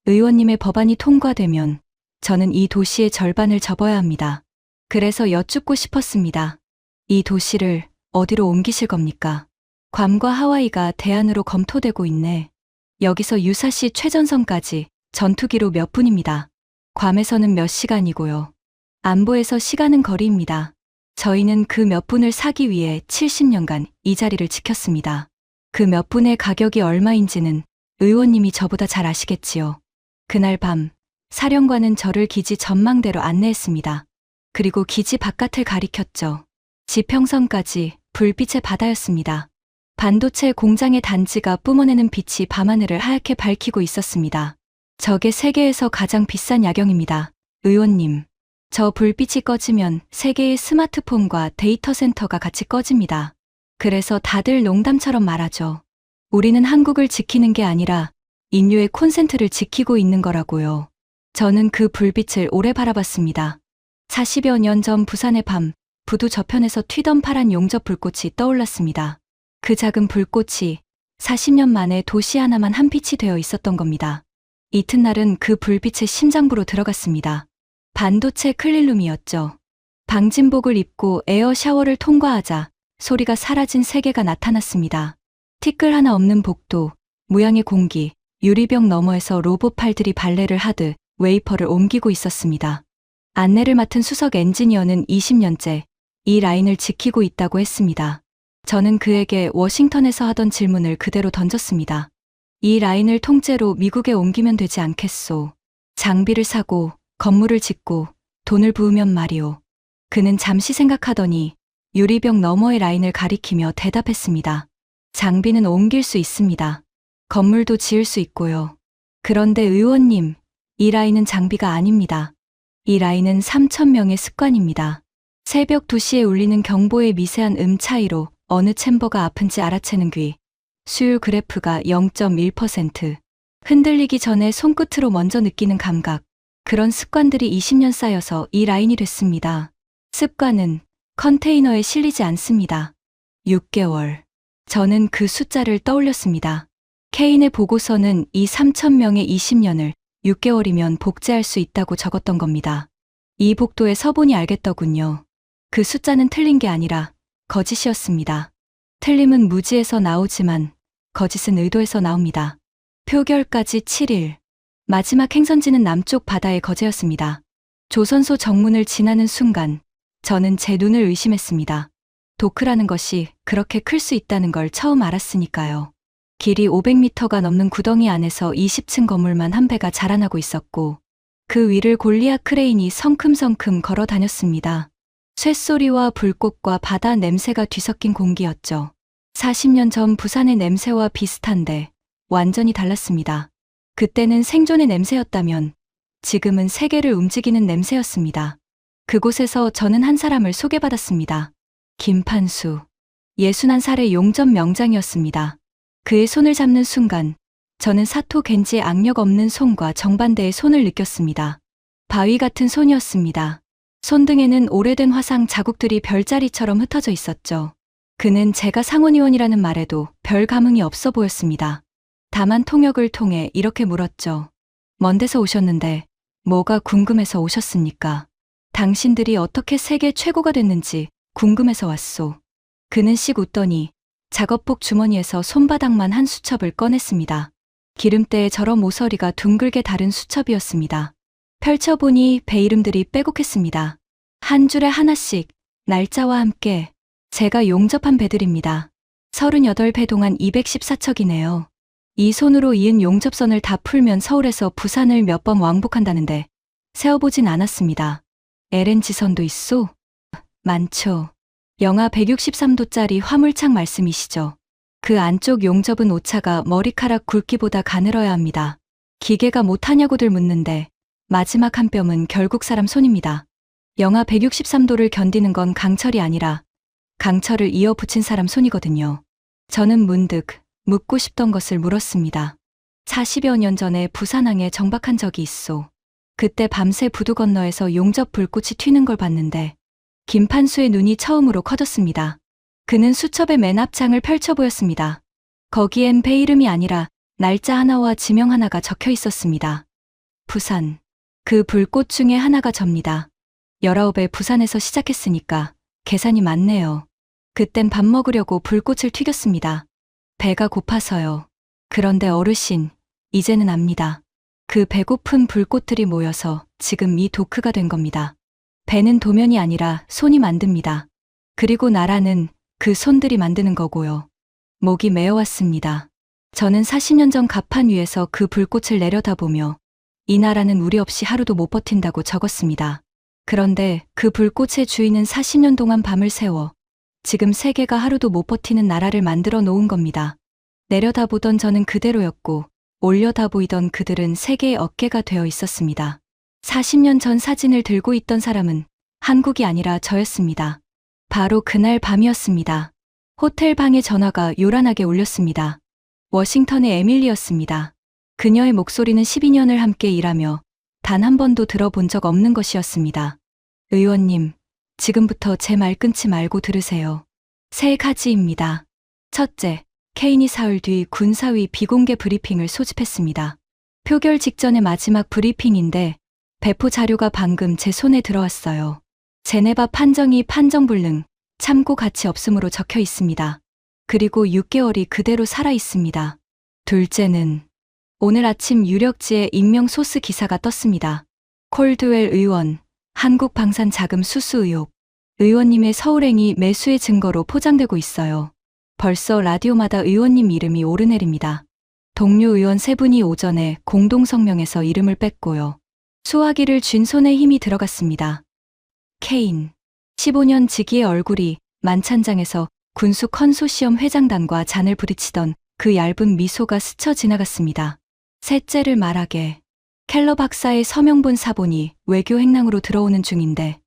의원님의 법안이 통과되면 저는 이 도시의 절반을 접어야 합니다. 그래서 여쭙고 싶었습니다. 이 도시를 어디로 옮기실 겁니까? 괌과 하와이가 대안으로 검토되고 있네. 여기서 유사시 최전선까지 전투기로 몇 분입니다. 괌에서는 몇 시간이고요. 안보에서 시간은 거리입니다. 저희는 그 몇 분을 사기 위해 70년간 이 자리를 지켰습니다. 그 몇 분의 가격이 얼마인지는 의원님이 저보다 잘 아시겠지요. 그날 밤 사령관은 저를 기지 전망대로 안내했습니다. 그리고 기지 바깥을 가리켰죠. 지평선까지 불빛의 바다였습니다. 반도체 공장의 단지가 뿜어내는 빛이 밤하늘을 하얗게 밝히고 있었습니다. 저게 세계에서 가장 비싼 야경입니다. 의원님, 저 불빛이 꺼지면 세계의 스마트폰과 데이터 센터가 같이 꺼집니다. 그래서 다들 농담처럼 말하죠. 우리는 한국을 지키는 게 아니라 인류의 콘센트를 지키고 있는 거라고요. 저는 그 불빛을 오래 바라봤습니다. 40여 년 전 부산의 밤, 부두 저편에서 튀던 파란 용접 불꽃이 떠올랐습니다. 그 작은 불꽃이 40년 만에 도시 하나만 한 빛이 되어 있었던 겁니다. 이튿날은 그 불빛의 심장부로 들어갔습니다. 반도체 클린룸이었죠. 방진복을 입고 에어 샤워를 통과하자 소리가 사라진 세계가 나타났습니다. 티끌 하나 없는 복도, 무양의 공기, 유리병 너머에서 로봇 팔들이 발레를 하듯 웨이퍼를 옮기고 있었습니다. 안내를 맡은 수석 엔지니어는 20년째 이 라인을 지키고 있다고 했습니다. 저는 그에게 워싱턴에서 하던 질문을 그대로 던졌습니다. 이 라인을 통째로 미국에 옮기면 되지 않겠소. 장비를 사고 건물을 짓고 돈을 부으면 말이오. 그는 잠시 생각하더니 유리병 너머의 라인을 가리키며 대답했습니다. 장비는 옮길 수 있습니다. 건물도 지을 수 있고요. 그런데 의원님, 이 라인은 장비가 아닙니다. 이 라인은 3,000명의 습관입니다. 새벽 2시에 울리는 경보의 미세한 차이로 어느 챔버가 아픈지 알아채는 귀. 수율 그래프가 0.1%. 흔들리기 전에 손끝으로 먼저 느끼는 감각. 그런 습관들이 20년 쌓여서 이 라인이 됐습니다. 습관은 컨테이너에 실리지 않습니다. 6개월. 저는 그 숫자를 떠올렸습니다. 케인의 보고서는 이 3,000명의 20년을 6개월이면 복제할 수 있다고 적었던 겁니다. 이 복도에 서보니 알겠더군요. 그 숫자는 틀린 게 아니라 거짓이었습니다. 틀림은 무지에서 나오지만 거짓은 의도에서 나옵니다. 표결까지 7일. 마지막 행선지는 남쪽 바다의 거제였습니다. 조선소 정문을 지나는 순간 저는 제 눈을 의심했습니다. 도크라는 것이 그렇게 클 수 있다는 걸 처음 알았으니까요. 길이 500m가 넘는 구덩이 안에서 20층 건물만 한 배가 자라나고 있었고 그 위를 골리앗 크레인이 성큼성큼 걸어 다녔습니다. 쇳소리와 불꽃과 바다 냄새가 뒤섞인 공기였죠. 40년 전 부산의 냄새와 비슷한데 완전히 달랐습니다. 그때는 생존의 냄새였다면 지금은 세계를 움직이는 냄새였습니다. 그곳에서 저는 한 사람을 소개받았습니다. 김판수. 61살의 용접 명장이었습니다. 그의 손을 잡는 순간 저는 사토 겐지의 악력 없는 손과 정반대의 손을 느꼈습니다. 바위 같은 손이었습니다. 손등에는 오래된 화상 자국들이 별자리처럼 흩어져 있었죠. 그는 제가 상원의원이라는 말에도 별 감흥이 없어 보였습니다. 다만 통역을 통해 이렇게 물었죠. 먼 데서 오셨는데 뭐가 궁금해서 오셨습니까? 당신들이 어떻게 세계 최고가 됐는지 궁금해서 왔소. 그는 씩 웃더니 작업복 주머니에서 손바닥만 한 수첩을 꺼냈습니다. 기름때에 저런 모서리가 둥글게 다른 수첩이었습니다. 펼쳐보니 배 이름들이 빼곡했습니다. 한 줄에 하나씩 날짜와 함께 제가 용접한 배들입니다. 38배 동안 214척이네요. 이 손으로 이은 용접선을 다 풀면 서울에서 부산을 몇 번 왕복한다는데 세어보진 않았습니다. LNG선도 있소? 많죠. 영하 163도짜리 화물창 말씀이시죠? 그 안쪽 용접은 오차가 머리카락 굵기보다 가늘어야 합니다. 기계가 못하냐고들 묻는데 마지막 한 뼘은 결국 사람 손입니다. 영하 163도를 견디는 건 강철이 아니라 강철을 이어 붙인 사람 손이거든요. 저는 문득 묻고 싶던 것을 물었습니다. 40여 년 전에 부산항에 정박한 적이 있소. 그때 밤새 부두 건너에서 용접 불꽃이 튀는 걸 봤는데 김판수의 눈이 처음으로 커졌습니다. 그는 수첩의 맨 앞장을 펼쳐 보였습니다. 거기엔 배 이름이 아니라 날짜 하나와 지명 하나가 적혀 있었습니다. 부산. 그 불꽃 중에 하나가 접니다. 19에 부산에서 시작했으니까 계산이 맞네요. 그땐 밥 먹으려고 불꽃을 튀겼습니다. 배가 고파서요. 그런데 어르신, 이제는 압니다. 그 배고픈 불꽃들이 모여서 지금 이 도크가 된 겁니다. 배는 도면이 아니라 손이 만듭니다. 그리고 나라는 그 손들이 만드는 거고요. 목이 메어왔습니다. 저는 40년 전 갑판 위에서 그 불꽃을 내려다보며 이 나라는 우리 없이 하루도 못 버틴다고 적었습니다. 그런데 그 불꽃의 주인은 40년 동안 밤을 새워 지금 세계가 하루도 못 버티는 나라를 만들어 놓은 겁니다. 내려다보던 저는 그대로였고 올려다보이던 그들은 세계의 어깨가 되어 있었습니다. 40년 전 사진을 들고 있던 사람은 한국이 아니라 저였습니다. 바로 그날 밤이었습니다. 호텔 방에 전화가 요란하게 울렸습니다. 워싱턴의 에밀리였습니다. 그녀의 목소리는 12년을 함께 일하며 단 한 번도 들어본 적 없는 것이었습니다. 의원님, 지금부터 제 말 끊지 말고 들으세요. 세 가지입니다. 첫째, 케인이 사흘 뒤 군사위 비공개 브리핑을 소집했습니다. 표결 직전의 마지막 브리핑인데 배포 자료가 방금 제 손에 들어왔어요. 제네바 판정이 판정불능, 참고 가치 없음으로 적혀 있습니다. 그리고 6개월이 그대로 살아 있습니다. 둘째는 오늘 아침 유력지에 익명 소스 기사가 떴습니다. 콜드웰 의원, 한국 방산 자금 수수 의혹. 의원님의 서울행위 매수의 증거로 포장되고 있어요. 벌써 라디오마다 의원님 이름이 오르내립니다. 동료 의원 3분이 오전에 공동성명에서 이름을 뺐고요. 수화기를 쥔 손에 힘이 들어갔습니다. 케인. 15년 지기의 얼굴이 만찬장에서 군수 컨소시엄 회장단과 잔을 부딪히던 그 얇은 미소가 스쳐 지나갔습니다. 셋째를 말하게. 켈러 박사의 서명본 사본이 외교 행랑으로 들어오는 중인데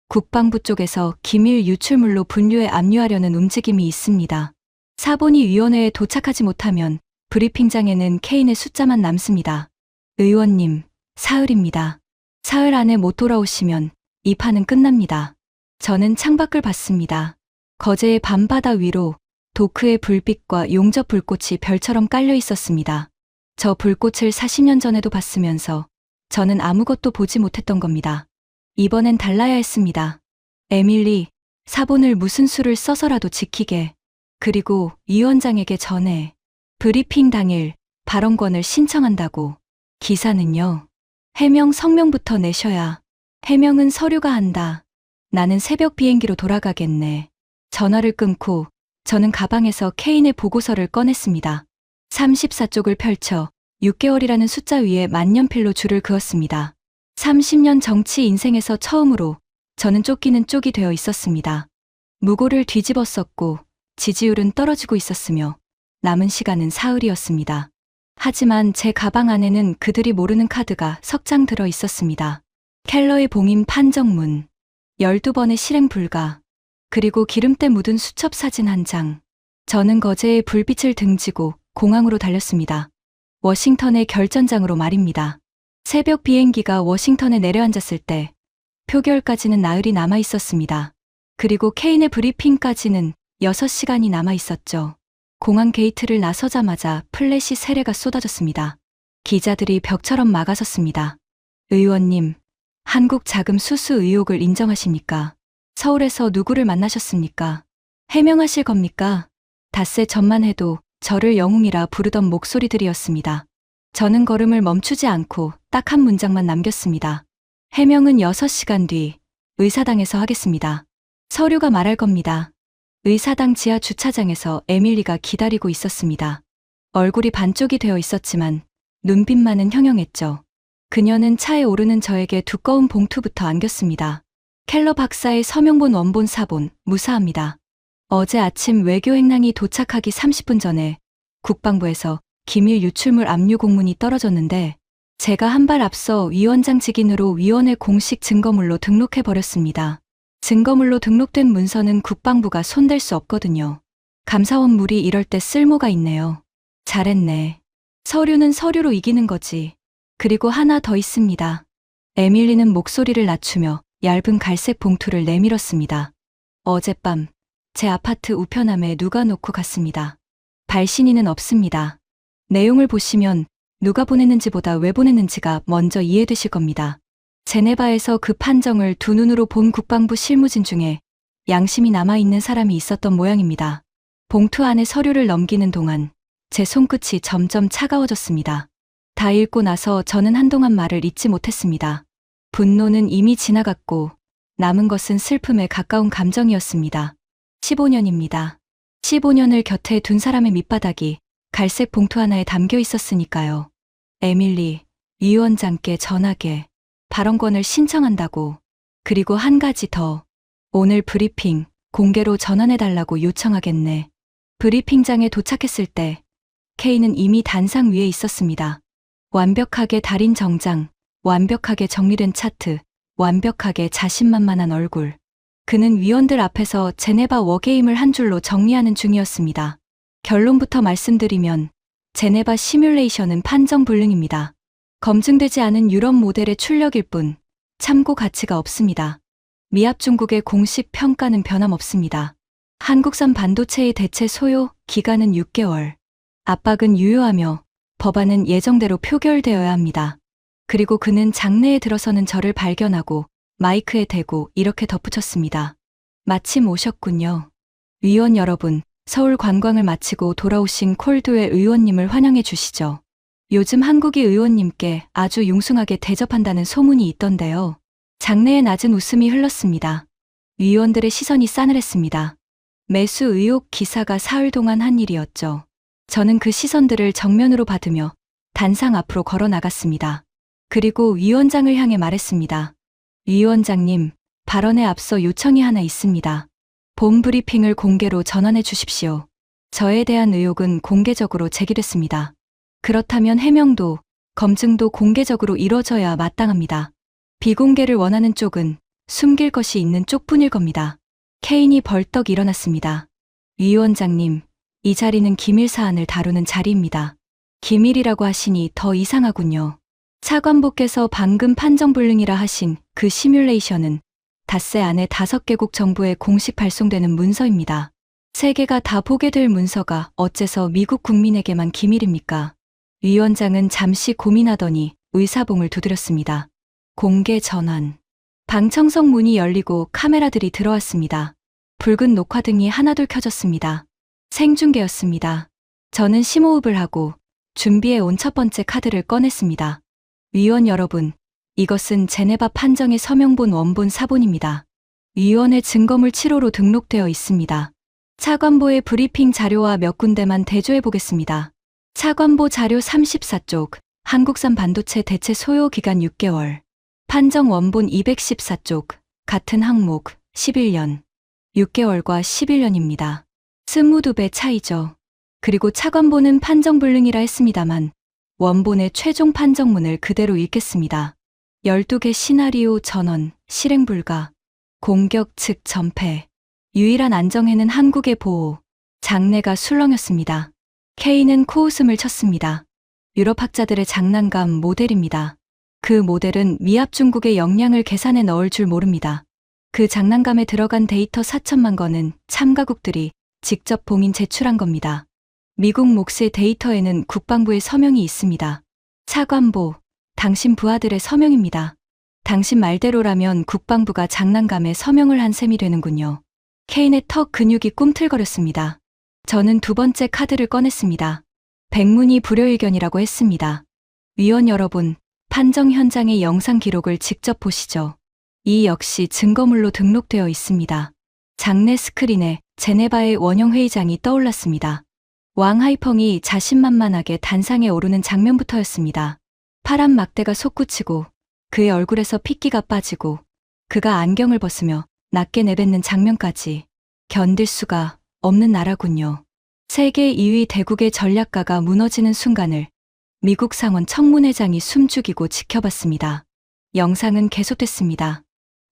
국방부 쪽에서 기밀 유출물로 분류해 압류하려는 움직임이 있습니다. 사본이 위원회에 도착하지 못하면 브리핑장에는 케인의 숫자만 남습니다. 의원님, 사흘입니다. 사흘 안에 못 돌아오시면 이 판은 끝납니다. 저는 창밖을 봤습니다. 거제의 밤바다 위로 도크의 불빛과 용접 불꽃이 별처럼 깔려 있었습니다. 저 불꽃을 40년 전에도 봤으면서 저는 아무것도 보지 못했던 겁니다. 이번엔 달라야 했습니다. 에밀리, 사본을 무슨 수를 써서라도 지키게. 그리고 위원장에게 전해. 브리핑 당일 발언권을 신청한다고. 기사는요. 해명 성명부터 내셔야. 해명은 서류가 한다. 나는 새벽 비행기로 돌아가겠네. 전화를 끊고 저는 가방에서 케인의 보고서를 꺼냈습니다. 34쪽을 펼쳐 6개월이라는 숫자 위에 만년필로 줄을 그었습니다. 30년 정치 인생에서 처음으로 저는 쫓기는 쪽이 되어 있었습니다. 무고를 뒤집었었고 지지율은 떨어지고 있었으며 남은 시간은 사흘이었습니다. 하지만 제 가방 안에는 그들이 모르는 카드가 석 장 들어 있었습니다. 켈러의 봉인 판정문, 12번의 실행 불가, 그리고 기름때 묻은 수첩 사진 한 장. 저는 거제의 불빛을 등지고 공항으로 달렸습니다. 워싱턴의 결전장으로 말입니다. 새벽 비행기가 워싱턴에 내려앉았을 때 표결까지는 나흘이 남아 있었습니다. 그리고 케인의 브리핑까지는 6시간이 남아 있었죠. 공항 게이트를 나서자마자 플래시 세례가 쏟아졌습니다. 기자들이 벽처럼 막아섰습니다. 의원님, 한국 자금 수수 의혹을 인정하십니까? 서울에서 누구를 만나셨습니까? 해명하실 겁니까? 닷새 전만 해도 저를 영웅이라 부르던 목소리들이었습니다. 저는 걸음을 멈추지 않고 딱 한 문장만 남겼습니다. 해명은 6시간 뒤 의사당에서 하겠습니다. 서류가 말할 겁니다. 의사당 지하 주차장에서 에밀리가 기다리고 있었습니다. 얼굴이 반쪽이 되어 있었지만 눈빛만은 형형했죠. 그녀는 차에 오르는 저에게 두꺼운 봉투부터 안겼습니다. 켈러 박사의 서명본 원본 사본, 무사합니다. 어제 아침 외교 행랑이 도착하기 30분 전에 국방부에서 기밀 유출물 압류 공문이 떨어졌는데 제가 한 발 앞서 위원장 직인으로 위원회 공식 증거물로 등록해버렸습니다. 증거물로 등록된 문서는 국방부가 손댈 수 없거든요. 감사원물이 이럴 때 쓸모가 있네요. 잘했네. 서류는 서류로 이기는 거지. 그리고 하나 더 있습니다. 에밀리는 목소리를 낮추며 얇은 갈색 봉투를 내밀었습니다. 어젯밤 제 아파트 우편함에 누가 놓고 갔습니다. 발신인은 없습니다. 내용을 보시면 누가 보냈는지보다 왜 보냈는지가 먼저 이해되실 겁니다. 제네바에서 그 판정을 두 눈으로 본 국방부 실무진 중에 양심이 남아있는 사람이 있었던 모양입니다. 봉투 안에 서류를 넘기는 동안 제 손끝이 점점 차가워졌습니다. 다 읽고 나서 저는 한동안 말을 잇지 못했습니다. 분노는 이미 지나갔고 남은 것은 슬픔에 가까운 감정이었습니다. 15년입니다. 15년을 곁에 둔 사람의 밑바닥이 갈색 봉투 하나에 담겨 있었으니까요. 에밀리, 위원장께 전하게 발언권을 신청한다고. 그리고 한 가지 더. 오늘 브리핑 공개로 전환해달라고 요청하겠네. 브리핑장에 도착했을 때 K는 이미 단상 위에 있었습니다. 완벽하게 달인 정장, 완벽하게 정리된 차트, 완벽하게 자신만만한 얼굴. 그는 위원들 앞에서 제네바 워게임을 한 줄로 정리하는 중이었습니다. 결론부터 말씀드리면 제네바 시뮬레이션은 판정불능입니다. 검증되지 않은 유럽 모델의 출력일 뿐 참고 가치가 없습니다. 미합 중국의 공식 평가는 변함없습니다. 한국산 반도체의 대체 소요 기간은 6개월. 압박은 유효하며 법안은 예정대로 표결되어야 합니다. 그리고 그는 장내에 들어서는 저를 발견하고 마이크에 대고 이렇게 덧붙였습니다. 마침 오셨군요. 위원 여러분, 서울 관광을 마치고 돌아오신 콜드웰 의원님을 환영해 주시죠. 요즘 한국이 의원님께 아주 융숭하게 대접한다는 소문이 있던데요. 장내에 낮은 웃음이 흘렀습니다. 위원들의 시선이 싸늘했습니다. 매수 의혹 기사가 사흘 동안 한 일이었죠. 저는 그 시선들을 정면으로 받으며 단상 앞으로 걸어 나갔습니다. 그리고 위원장을 향해 말했습니다. 위원장님, 발언에 앞서 요청이 하나 있습니다. 본 브리핑을 공개로 전환해 주십시오. 저에 대한 의혹은 공개적으로 제기됐습니다. 그렇다면 해명도, 검증도 공개적으로 이뤄져야 마땅합니다. 비공개를 원하는 쪽은 숨길 것이 있는 쪽뿐일 겁니다. 케인이 벌떡 일어났습니다. 위원장님, 이 자리는 기밀 사안을 다루는 자리입니다. 기밀이라고 하시니 더 이상하군요. 차관보께서 방금 판정불능이라 하신 그 시뮬레이션은 닷새 안에 5개국 정부에 공식 발송되는 문서입니다. 세계가 다 보게 될 문서가 어째서 미국 국민에게만 기밀입니까? 위원장은 잠시 고민하더니 의사봉을 두드렸습니다. 공개 전환. 방청석 문이 열리고 카메라들이 들어왔습니다. 붉은 녹화등이 하나둘 켜졌습니다. 생중계였습니다. 저는 심호흡을 하고 준비해 온 첫 번째 카드를 꺼냈습니다. 위원 여러분, 이것은 제네바 판정의 서명본 원본 사본입니다. 위원회 증거물 7호로 등록되어 있습니다. 차관보의 브리핑 자료와 몇 군데만 대조해 보겠습니다. 차관보 자료 34쪽, 한국산 반도체 대체 소요 기간 6개월. 판정 원본 214쪽, 같은 항목, 11년. 6개월과 11년입니다. 22배 차이죠. 그리고 차관보는 판정불능이라 했습니다만 원본의 최종 판정문을 그대로 읽겠습니다. 12개 시나리오 전원, 실행 불가. 공격 측 전패. 유일한 안정해는 한국의 보호. 장내가 술렁였습니다. K는 코웃음을 쳤습니다. 유럽 학자들의 장난감 모델입니다. 그 모델은 미합 중국의 역량을 계산해 넣을 줄 모릅니다. 그 장난감에 들어간 데이터 4천만 건은 참가국들이 직접 봉인 제출한 겁니다. 미국 몫의 데이터에는 국방부의 서명이 있습니다. 차관보, 당신 부하들의 서명입니다. 당신 말대로라면 국방부가 장난감에 서명을 한 셈이 되는군요. 케인의 턱 근육이 꿈틀거렸습니다. 저는 두 번째 카드를 꺼냈습니다. 백문이 불여일견이라고 했습니다. 위원 여러분, 판정 현장의 영상 기록을 직접 보시죠. 이 역시 증거물로 등록되어 있습니다. 장내 스크린에 제네바의 원형 회의장이 떠올랐습니다. 왕 하이펑이 자신만만하게 단상에 오르는 장면부터였습니다. 파란 막대가 솟구치고 그의 얼굴에서 핏기가 빠지고 그가 안경을 벗으며 낮게 내뱉는 장면까지 견딜 수가 없는 나라군요. 세계 2위 대국의 전략가가 무너지는 순간을 미국 상원 청문회장이 숨죽이고 지켜봤습니다. 영상은 계속됐습니다.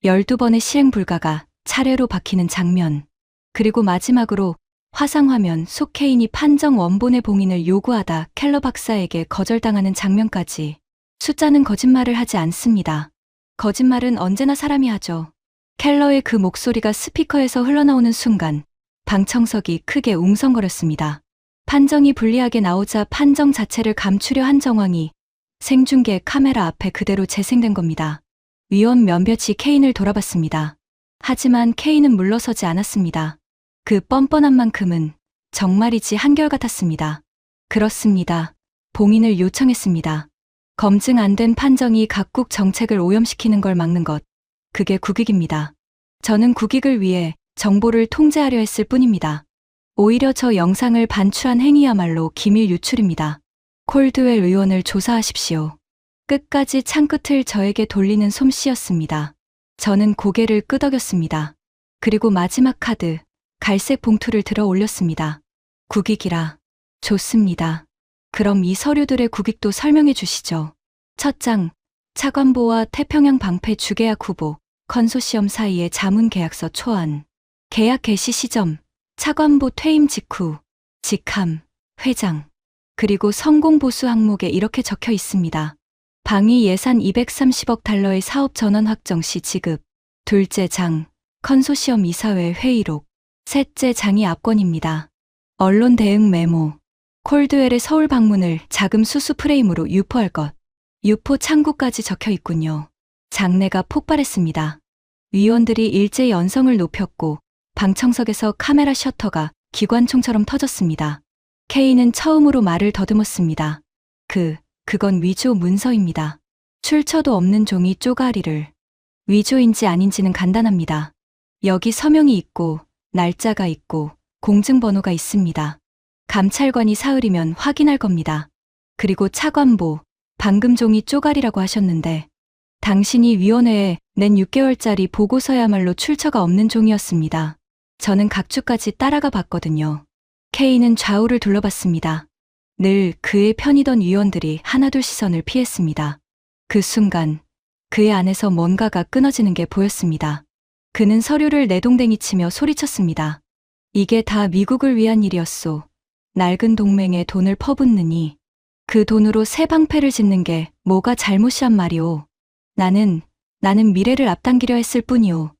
12번의 시행 불가가 차례로 박히는 장면, 그리고 마지막으로 화상화면 속 케인이 판정 원본의 봉인을 요구하다 켈러 박사에게 거절당하는 장면까지. 숫자는 거짓말을 하지 않습니다. 거짓말은 언제나 사람이 하죠. 켈러의 그 목소리가 스피커에서 흘러나오는 순간 방청석이 크게 웅성거렸습니다. 판정이 불리하게 나오자 판정 자체를 감추려 한 정황이 생중계 카메라 앞에 그대로 재생된 겁니다. 위원 면볕이 케인을 돌아봤습니다. 하지만 케인은 물러서지 않았습니다. 그 뻔뻔한 만큼은 정말이지 한결같았습니다. 그렇습니다. 봉인을 요청했습니다. 검증 안 된 판정이 각국 정책을 오염시키는 걸 막는 것. 그게 국익입니다. 저는 국익을 위해 정보를 통제하려 했을 뿐입니다. 오히려 저 영상을 반출한 행위야말로 기밀 유출입니다. 콜드웰 의원을 조사하십시오. 끝까지 창끝을 저에게 돌리는 솜씨였습니다. 저는 고개를 끄덕였습니다. 그리고 마지막 카드, 갈색 봉투를 들어 올렸습니다. 국익이라. 좋습니다. 그럼 이 서류들의 국익도 설명해 주시죠. 첫 장, 차관보와 태평양 방패 주계약 후보, 컨소시엄 사이의 자문 계약서 초안. 계약 개시 시점, 차관보 퇴임 직후, 직함, 회장. 그리고 성공 보수 항목에 이렇게 적혀 있습니다. 방위 예산 230억 달러의 사업 전원 확정 시 지급. 둘째 장, 컨소시엄 이사회 회의록. 셋째 장이 압권입니다. 언론 대응 메모. 콜드웰의 서울 방문을 자금 수수 프레임으로 유포할 것. 유포 창구까지 적혀 있군요. 장내가 폭발했습니다. 위원들이 일제히 언성을 높였고 방청석에서 카메라 셔터가 기관총처럼 터졌습니다. K는 처음으로 말을 더듬었습니다. 그건 위조 문서입니다. 출처도 없는 종이 쪼가리를. 위조인지 아닌지는 간단합니다. 여기 서명이 있고 날짜가 있고 공증번호가 있습니다. 감찰관이 사흘이면 확인할 겁니다. 그리고 차관보, 방금 종이 쪼가리라고 하셨는데 당신이 위원회에 낸 6개월짜리 보고서야말로 출처가 없는 종이었습니다. 저는 각주까지 따라가 봤거든요. K는 좌우를 둘러봤습니다. 늘 그의 편이던 위원들이 하나둘 시선을 피했습니다. 그 순간 그의 안에서 뭔가가 끊어지는 게 보였습니다. 그는 서류를 내동댕이치며 소리쳤습니다. 이게 다 미국을 위한 일이었소. 낡은 동맹에 돈을 퍼붓느니 그 돈으로 새 방패를 짓는 게 뭐가 잘못이란 말이오. 나는 미래를 앞당기려 했을 뿐이오.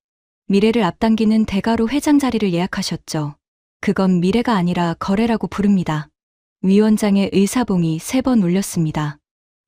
미래를 앞당기는 대가로 회장 자리를 예약하셨죠. 그건 미래가 아니라 거래라고 부릅니다. 위원장의 의사봉이 3번 울렸습니다.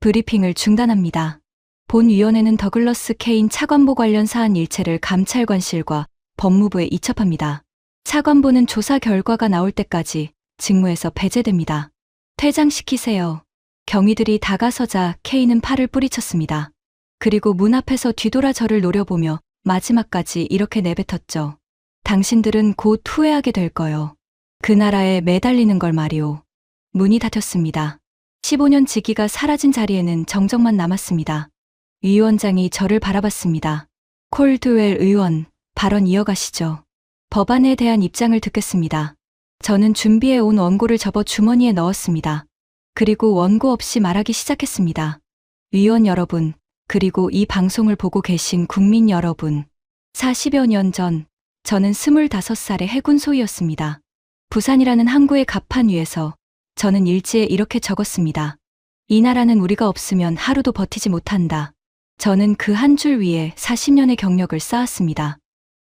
브리핑을 중단합니다. 본위원회는 더글러스 케인 차관보 관련 사안 일체를 감찰관실과 법무부에 이첩합니다. 차관보는 조사 결과가 나올 때까지 직무에서 배제됩니다. 퇴장시키세요. 경위들이 다가서자 케인은 팔을 뿌리쳤습니다. 그리고 문 앞에서 뒤돌아 저를 노려보며 마지막까지 이렇게 내뱉었죠. 당신들은 곧 후회하게 될 거요. 그 나라에 매달리는 걸 말이오. 문이 닫혔습니다. 15년 지기가 사라진 자리에는 정적만 남았습니다. 위원장이 저를 바라봤습니다. 콜드웰 의원, 발언 이어가시죠. 법안에 대한 입장을 듣겠습니다. 저는 준비해 온 원고를 접어 주머니에 넣었습니다. 그리고 원고 없이 말하기 시작했습니다. 위원 여러분, 그리고 이 방송을 보고 계신 국민 여러분, 40여 년 전 저는 25살의 해군 소위였습니다. 부산이라는 항구의 갑판 위에서 저는 일지에 이렇게 적었습니다. 이 나라는 우리가 없으면 하루도 버티지 못한다. 저는 그 한 줄 위에 40년의 경력을 쌓았습니다.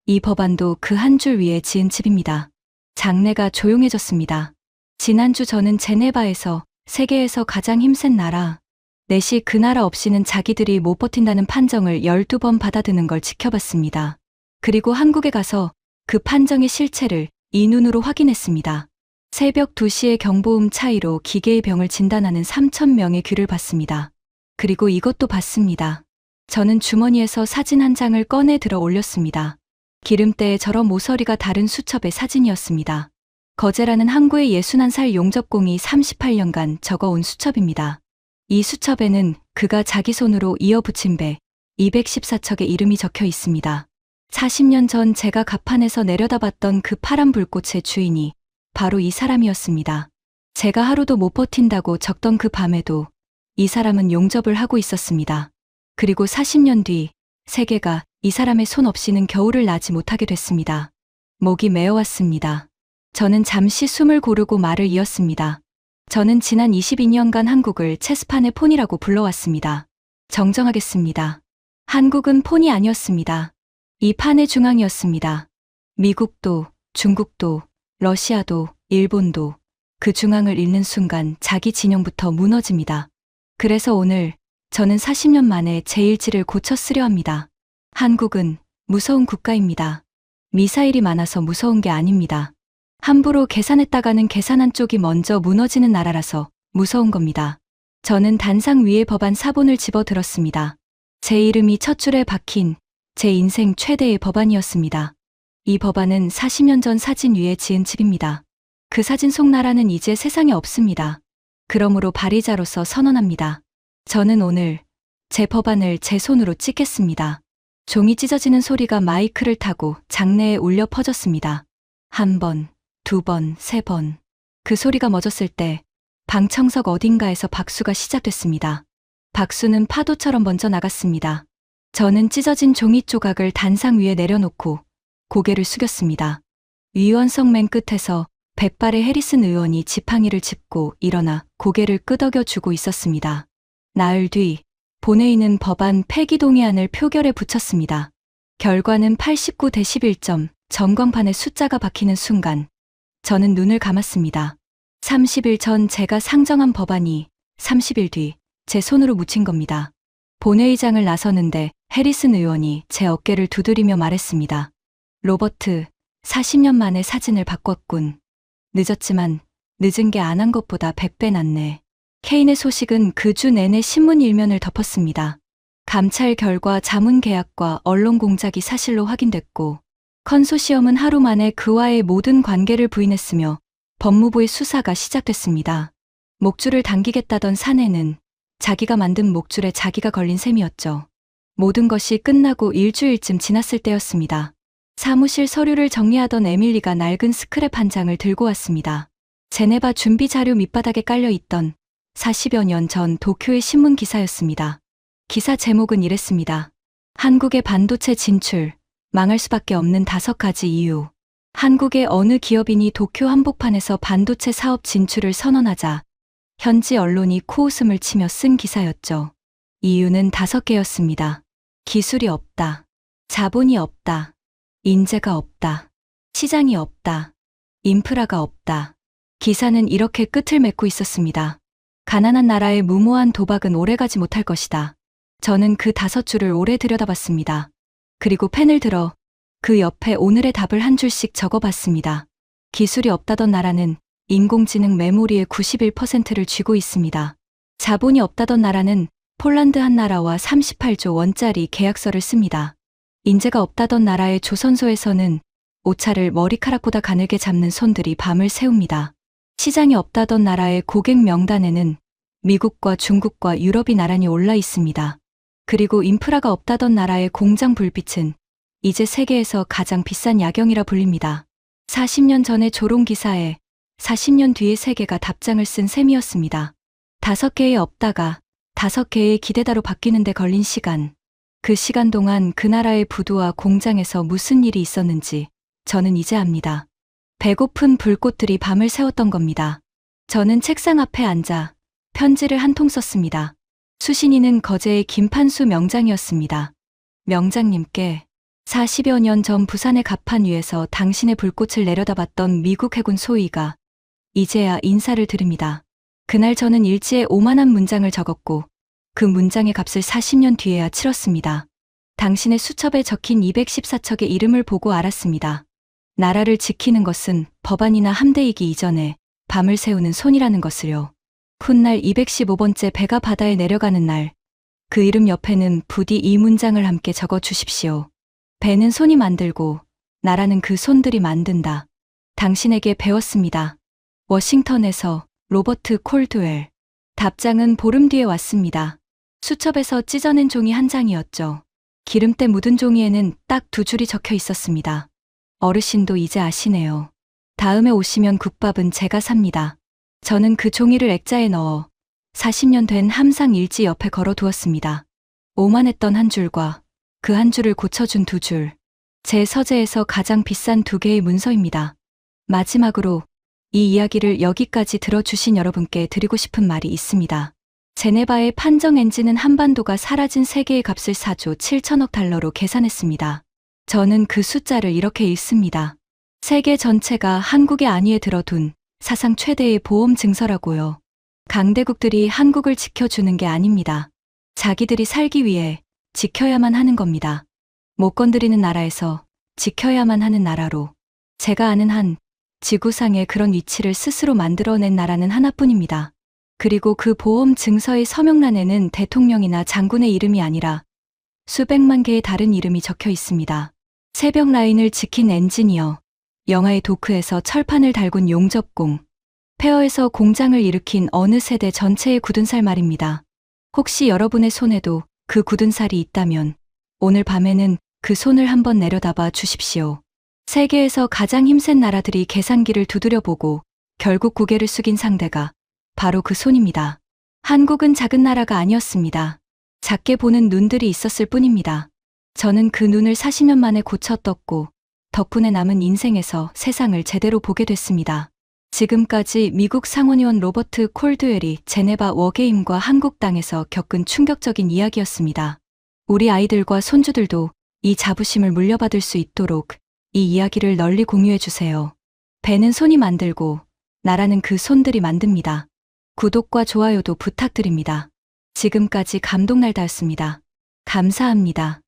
이 법안도 그 한 줄 위에 지은 집입니다. 장내가 조용해졌습니다. 지난주 저는 제네바에서 세계에서 가장 힘센 나라, 넷이 그 나라 없이는 자기들이 못 버틴다는 판정을 12번 받아드는 걸 지켜봤습니다. 그리고 한국에 가서 그 판정의 실체를 이 눈으로 확인했습니다. 새벽 2시의 경보음 차이로 기계의 병을 진단하는 3,000명의 귀를 봤습니다. 그리고 이것도 봤습니다. 저는 주머니에서 사진 한 장을 꺼내 들어 올렸습니다. 기름때에 저러 모서리가 다른 수첩의 사진이었습니다. 거제라는 항구의 61살 용접공이 38년간 적어온 수첩입니다. 이 수첩에는 그가 자기 손으로 이어붙인 배 214척의 이름이 적혀 있습니다. 40년 전 제가 갑판에서 내려다봤던 그 파란 불꽃의 주인이 바로 이 사람이었습니다. 제가 하루도 못 버틴다고 적던 그 밤에도 이 사람은 용접을 하고 있었습니다. 그리고 40년 뒤 세계가 이 사람의 손 없이는 겨울을 나지 못하게 됐습니다. 목이 메어왔습니다. 저는 잠시 숨을 고르고 말을 이었습니다. 저는 지난 22년간 한국을 체스판의 폰이라고 불러왔습니다. 정정하겠습니다. 한국은 폰이 아니었습니다. 이 판의 중앙이었습니다. 미국도, 중국도, 러시아도, 일본도 그 중앙을 잃는 순간 자기 진영부터 무너집니다. 그래서 오늘 저는 40년 만에 제 일지를 고쳐 쓰려 합니다. 한국은 무서운 국가입니다. 미사일이 많아서 무서운 게 아닙니다. 함부로 계산했다가는 계산한 쪽이 먼저 무너지는 나라라서 무서운 겁니다. 저는 단상 위에 법안 사본을 집어들었습니다. 제 이름이 첫 줄에 박힌 제 인생 최대의 법안이었습니다. 이 법안은 40년 전 사진 위에 지은 집입니다. 그 사진 속 나라는 이제 세상에 없습니다. 그러므로 발의자로서 선언합니다. 저는 오늘 제 법안을 제 손으로 찍겠습니다. 종이 찢어지는 소리가 마이크를 타고 장내에 울려 퍼졌습니다. 한 번, 두 번, 세 번. 그 소리가 멎었을 때 방청석 어딘가에서 박수가 시작됐습니다. 박수는 파도처럼 먼저 나갔습니다. 저는 찢어진 종이 조각을 단상 위에 내려놓고 고개를 숙였습니다. 위원석 맨 끝에서 백발의 해리슨 의원이 지팡이를 짚고 일어나 고개를 끄덕여 주고 있었습니다. 나흘 뒤 본회의는 법안 폐기 동의안을 표결에 붙였습니다. 결과는 89대 11점, 전광판에 숫자가 박히는 순간 저는 눈을 감았습니다. 30일 전 제가 상정한 법안이 30일 뒤 제 손으로 묻힌 겁니다. 본회의장을 나서는데 해리슨 의원이 제 어깨를 두드리며 말했습니다. 로버트, 40년 만에 사진을 바꿨군. 늦었지만 늦은 게 안 한 것보다 100배 낫네. 케인의 소식은 그 주 내내 신문 일면을 덮었습니다. 감찰 결과 자문 계약과 언론 공작이 사실로 확인됐고 컨소시엄은 하루 만에 그와의 모든 관계를 부인했으며 법무부의 수사가 시작됐습니다. 목줄을 당기겠다던 사내는 자기가 만든 목줄에 자기가 걸린 셈이었죠. 모든 것이 끝나고 일주일쯤 지났을 때였습니다. 사무실 서류를 정리하던 에밀리가 낡은 스크랩 한 장을 들고 왔습니다. 제네바 준비 자료 밑바닥에 깔려 있던 40여 년 전 도쿄의 신문 기사였습니다. 기사 제목은 이랬습니다. 한국의 반도체 진출, 망할 수밖에 없는 5가지 이유. 한국의 어느 기업인이 도쿄 한복판에서 반도체 사업 진출을 선언하자 현지 언론이 코웃음을 치며 쓴 기사였죠. 이유는 5개였습니다. 기술이 없다. 자본이 없다. 인재가 없다. 시장이 없다. 인프라가 없다. 기사는 이렇게 끝을 맺고 있었습니다. 가난한 나라의 무모한 도박은 오래가지 못할 것이다. 저는 그 5줄을 오래 들여다봤습니다. 그리고 펜을 들어 그 옆에 오늘의 답을 한 줄씩 적어봤습니다. 기술이 없다던 나라는 인공지능 메모리의 91%를 쥐고 있습니다. 자본이 없다던 나라는 폴란드 한 나라와 38조 원짜리 계약서를 씁니다. 인재가 없다던 나라의 조선소에서는 오차를 머리카락보다 가늘게 잡는 손들이 밤을 새웁니다. 시장이 없다던 나라의 고객 명단에는 미국과 중국과 유럽이 나란히 올라 있습니다. 그리고 인프라가 없다던 나라의 공장 불빛은 이제 세계에서 가장 비싼 야경이라 불립니다. 40년 전의 조롱기사에 40년 뒤의 세계가 답장을 쓴 셈이었습니다. 5개의 없다가 5개의 기대다로 바뀌는 데 걸린 시간. 그 시간 동안 그 나라의 부두와 공장에서 무슨 일이 있었는지 저는 이제 압니다. 배고픈 불꽃들이 밤을 새웠던 겁니다. 저는 책상 앞에 앉아 편지를 한 통 썼습니다. 수신이는 거제의 김판수 명장이었습니다. 명장님께 40여 년 전 부산의 갑판 위에서 당신의 불꽃을 내려다봤던 미국 해군 소위가 이제야 인사를 드립니다. 그날 저는 일지에 오만한 문장을 적었고 그 문장의 값을 40년 뒤에야 치렀습니다. 당신의 수첩에 적힌 214척의 이름을 보고 알았습니다. 나라를 지키는 것은 법안이나 함대이기 이전에 밤을 새우는 손이라는 것을요. 훗날 215번째 배가 바다에 내려가는 날, 그 이름 옆에는 부디 이 문장을 함께 적어 주십시오. 배는 손이 만들고 나라는 그 손들이 만든다. 당신에게 배웠습니다. 워싱턴에서 로버트 콜드웰. 답장은 보름 뒤에 왔습니다. 수첩에서 찢어낸 종이 한 장이었죠. 기름때 묻은 종이에는 딱 2줄이 적혀 있었습니다. 어르신도 이제 아시네요. 다음에 오시면 국밥은 제가 삽니다. 저는 그 종이를 액자에 넣어 40년 된 함상 일지 옆에 걸어두었습니다. 오만했던 한 줄과 그 한 줄을 고쳐준 2줄. 제 서재에서 가장 비싼 2개의 문서입니다. 마지막으로 이 이야기를 여기까지 들어주신 여러분께 드리고 싶은 말이 있습니다. 제네바의 판정 엔진은 한반도가 사라진 세계의 값을 4조 7천억 달러로 계산했습니다. 저는 그 숫자를 이렇게 읽습니다. 세계 전체가 한국의 안위에 들어둔 사상 최대의 보험 증서라고요. 강대국들이 한국을 지켜주는 게 아닙니다. 자기들이 살기 위해 지켜야만 하는 겁니다. 못 건드리는 나라에서 지켜야만 하는 나라로. 제가 아는 한 지구상에 그런 위치를 스스로 만들어낸 나라는 하나뿐입니다. 그리고 그 보험 증서의 서명란에는 대통령이나 장군의 이름이 아니라 수백만 개의 다른 이름이 적혀 있습니다. 새벽 라인을 지킨 엔지니어, 영하의 도크에서 철판을 달군 용접공, 폐허에서 공장을 일으킨 어느 세대 전체의 굳은 살 말입니다. 혹시 여러분의 손에도 그 굳은 살이 있다면 오늘 밤에는 그 손을 한번 내려다봐 주십시오. 세계에서 가장 힘센 나라들이 계산기를 두드려보고 결국 고개를 숙인 상대가 바로 그 손입니다. 한국은 작은 나라가 아니었습니다. 작게 보는 눈들이 있었을 뿐입니다. 저는 그 눈을 40년 만에 고쳐 떴고 덕분에 남은 인생에서 세상을 제대로 보게 됐습니다. 지금까지 미국 상원의원 로버트 콜드웰이 제네바 워게임과 한국 땅에서 겪은 충격적인 이야기였습니다. 우리 아이들과 손주들도 이 자부심을 물려받을 수 있도록 이 이야기를 널리 공유해 주세요. 배는 손이 만들고 나라는 그 손들이 만듭니다. 구독과 좋아요도 부탁드립니다. 지금까지 감동날다였습니다. 감사합니다.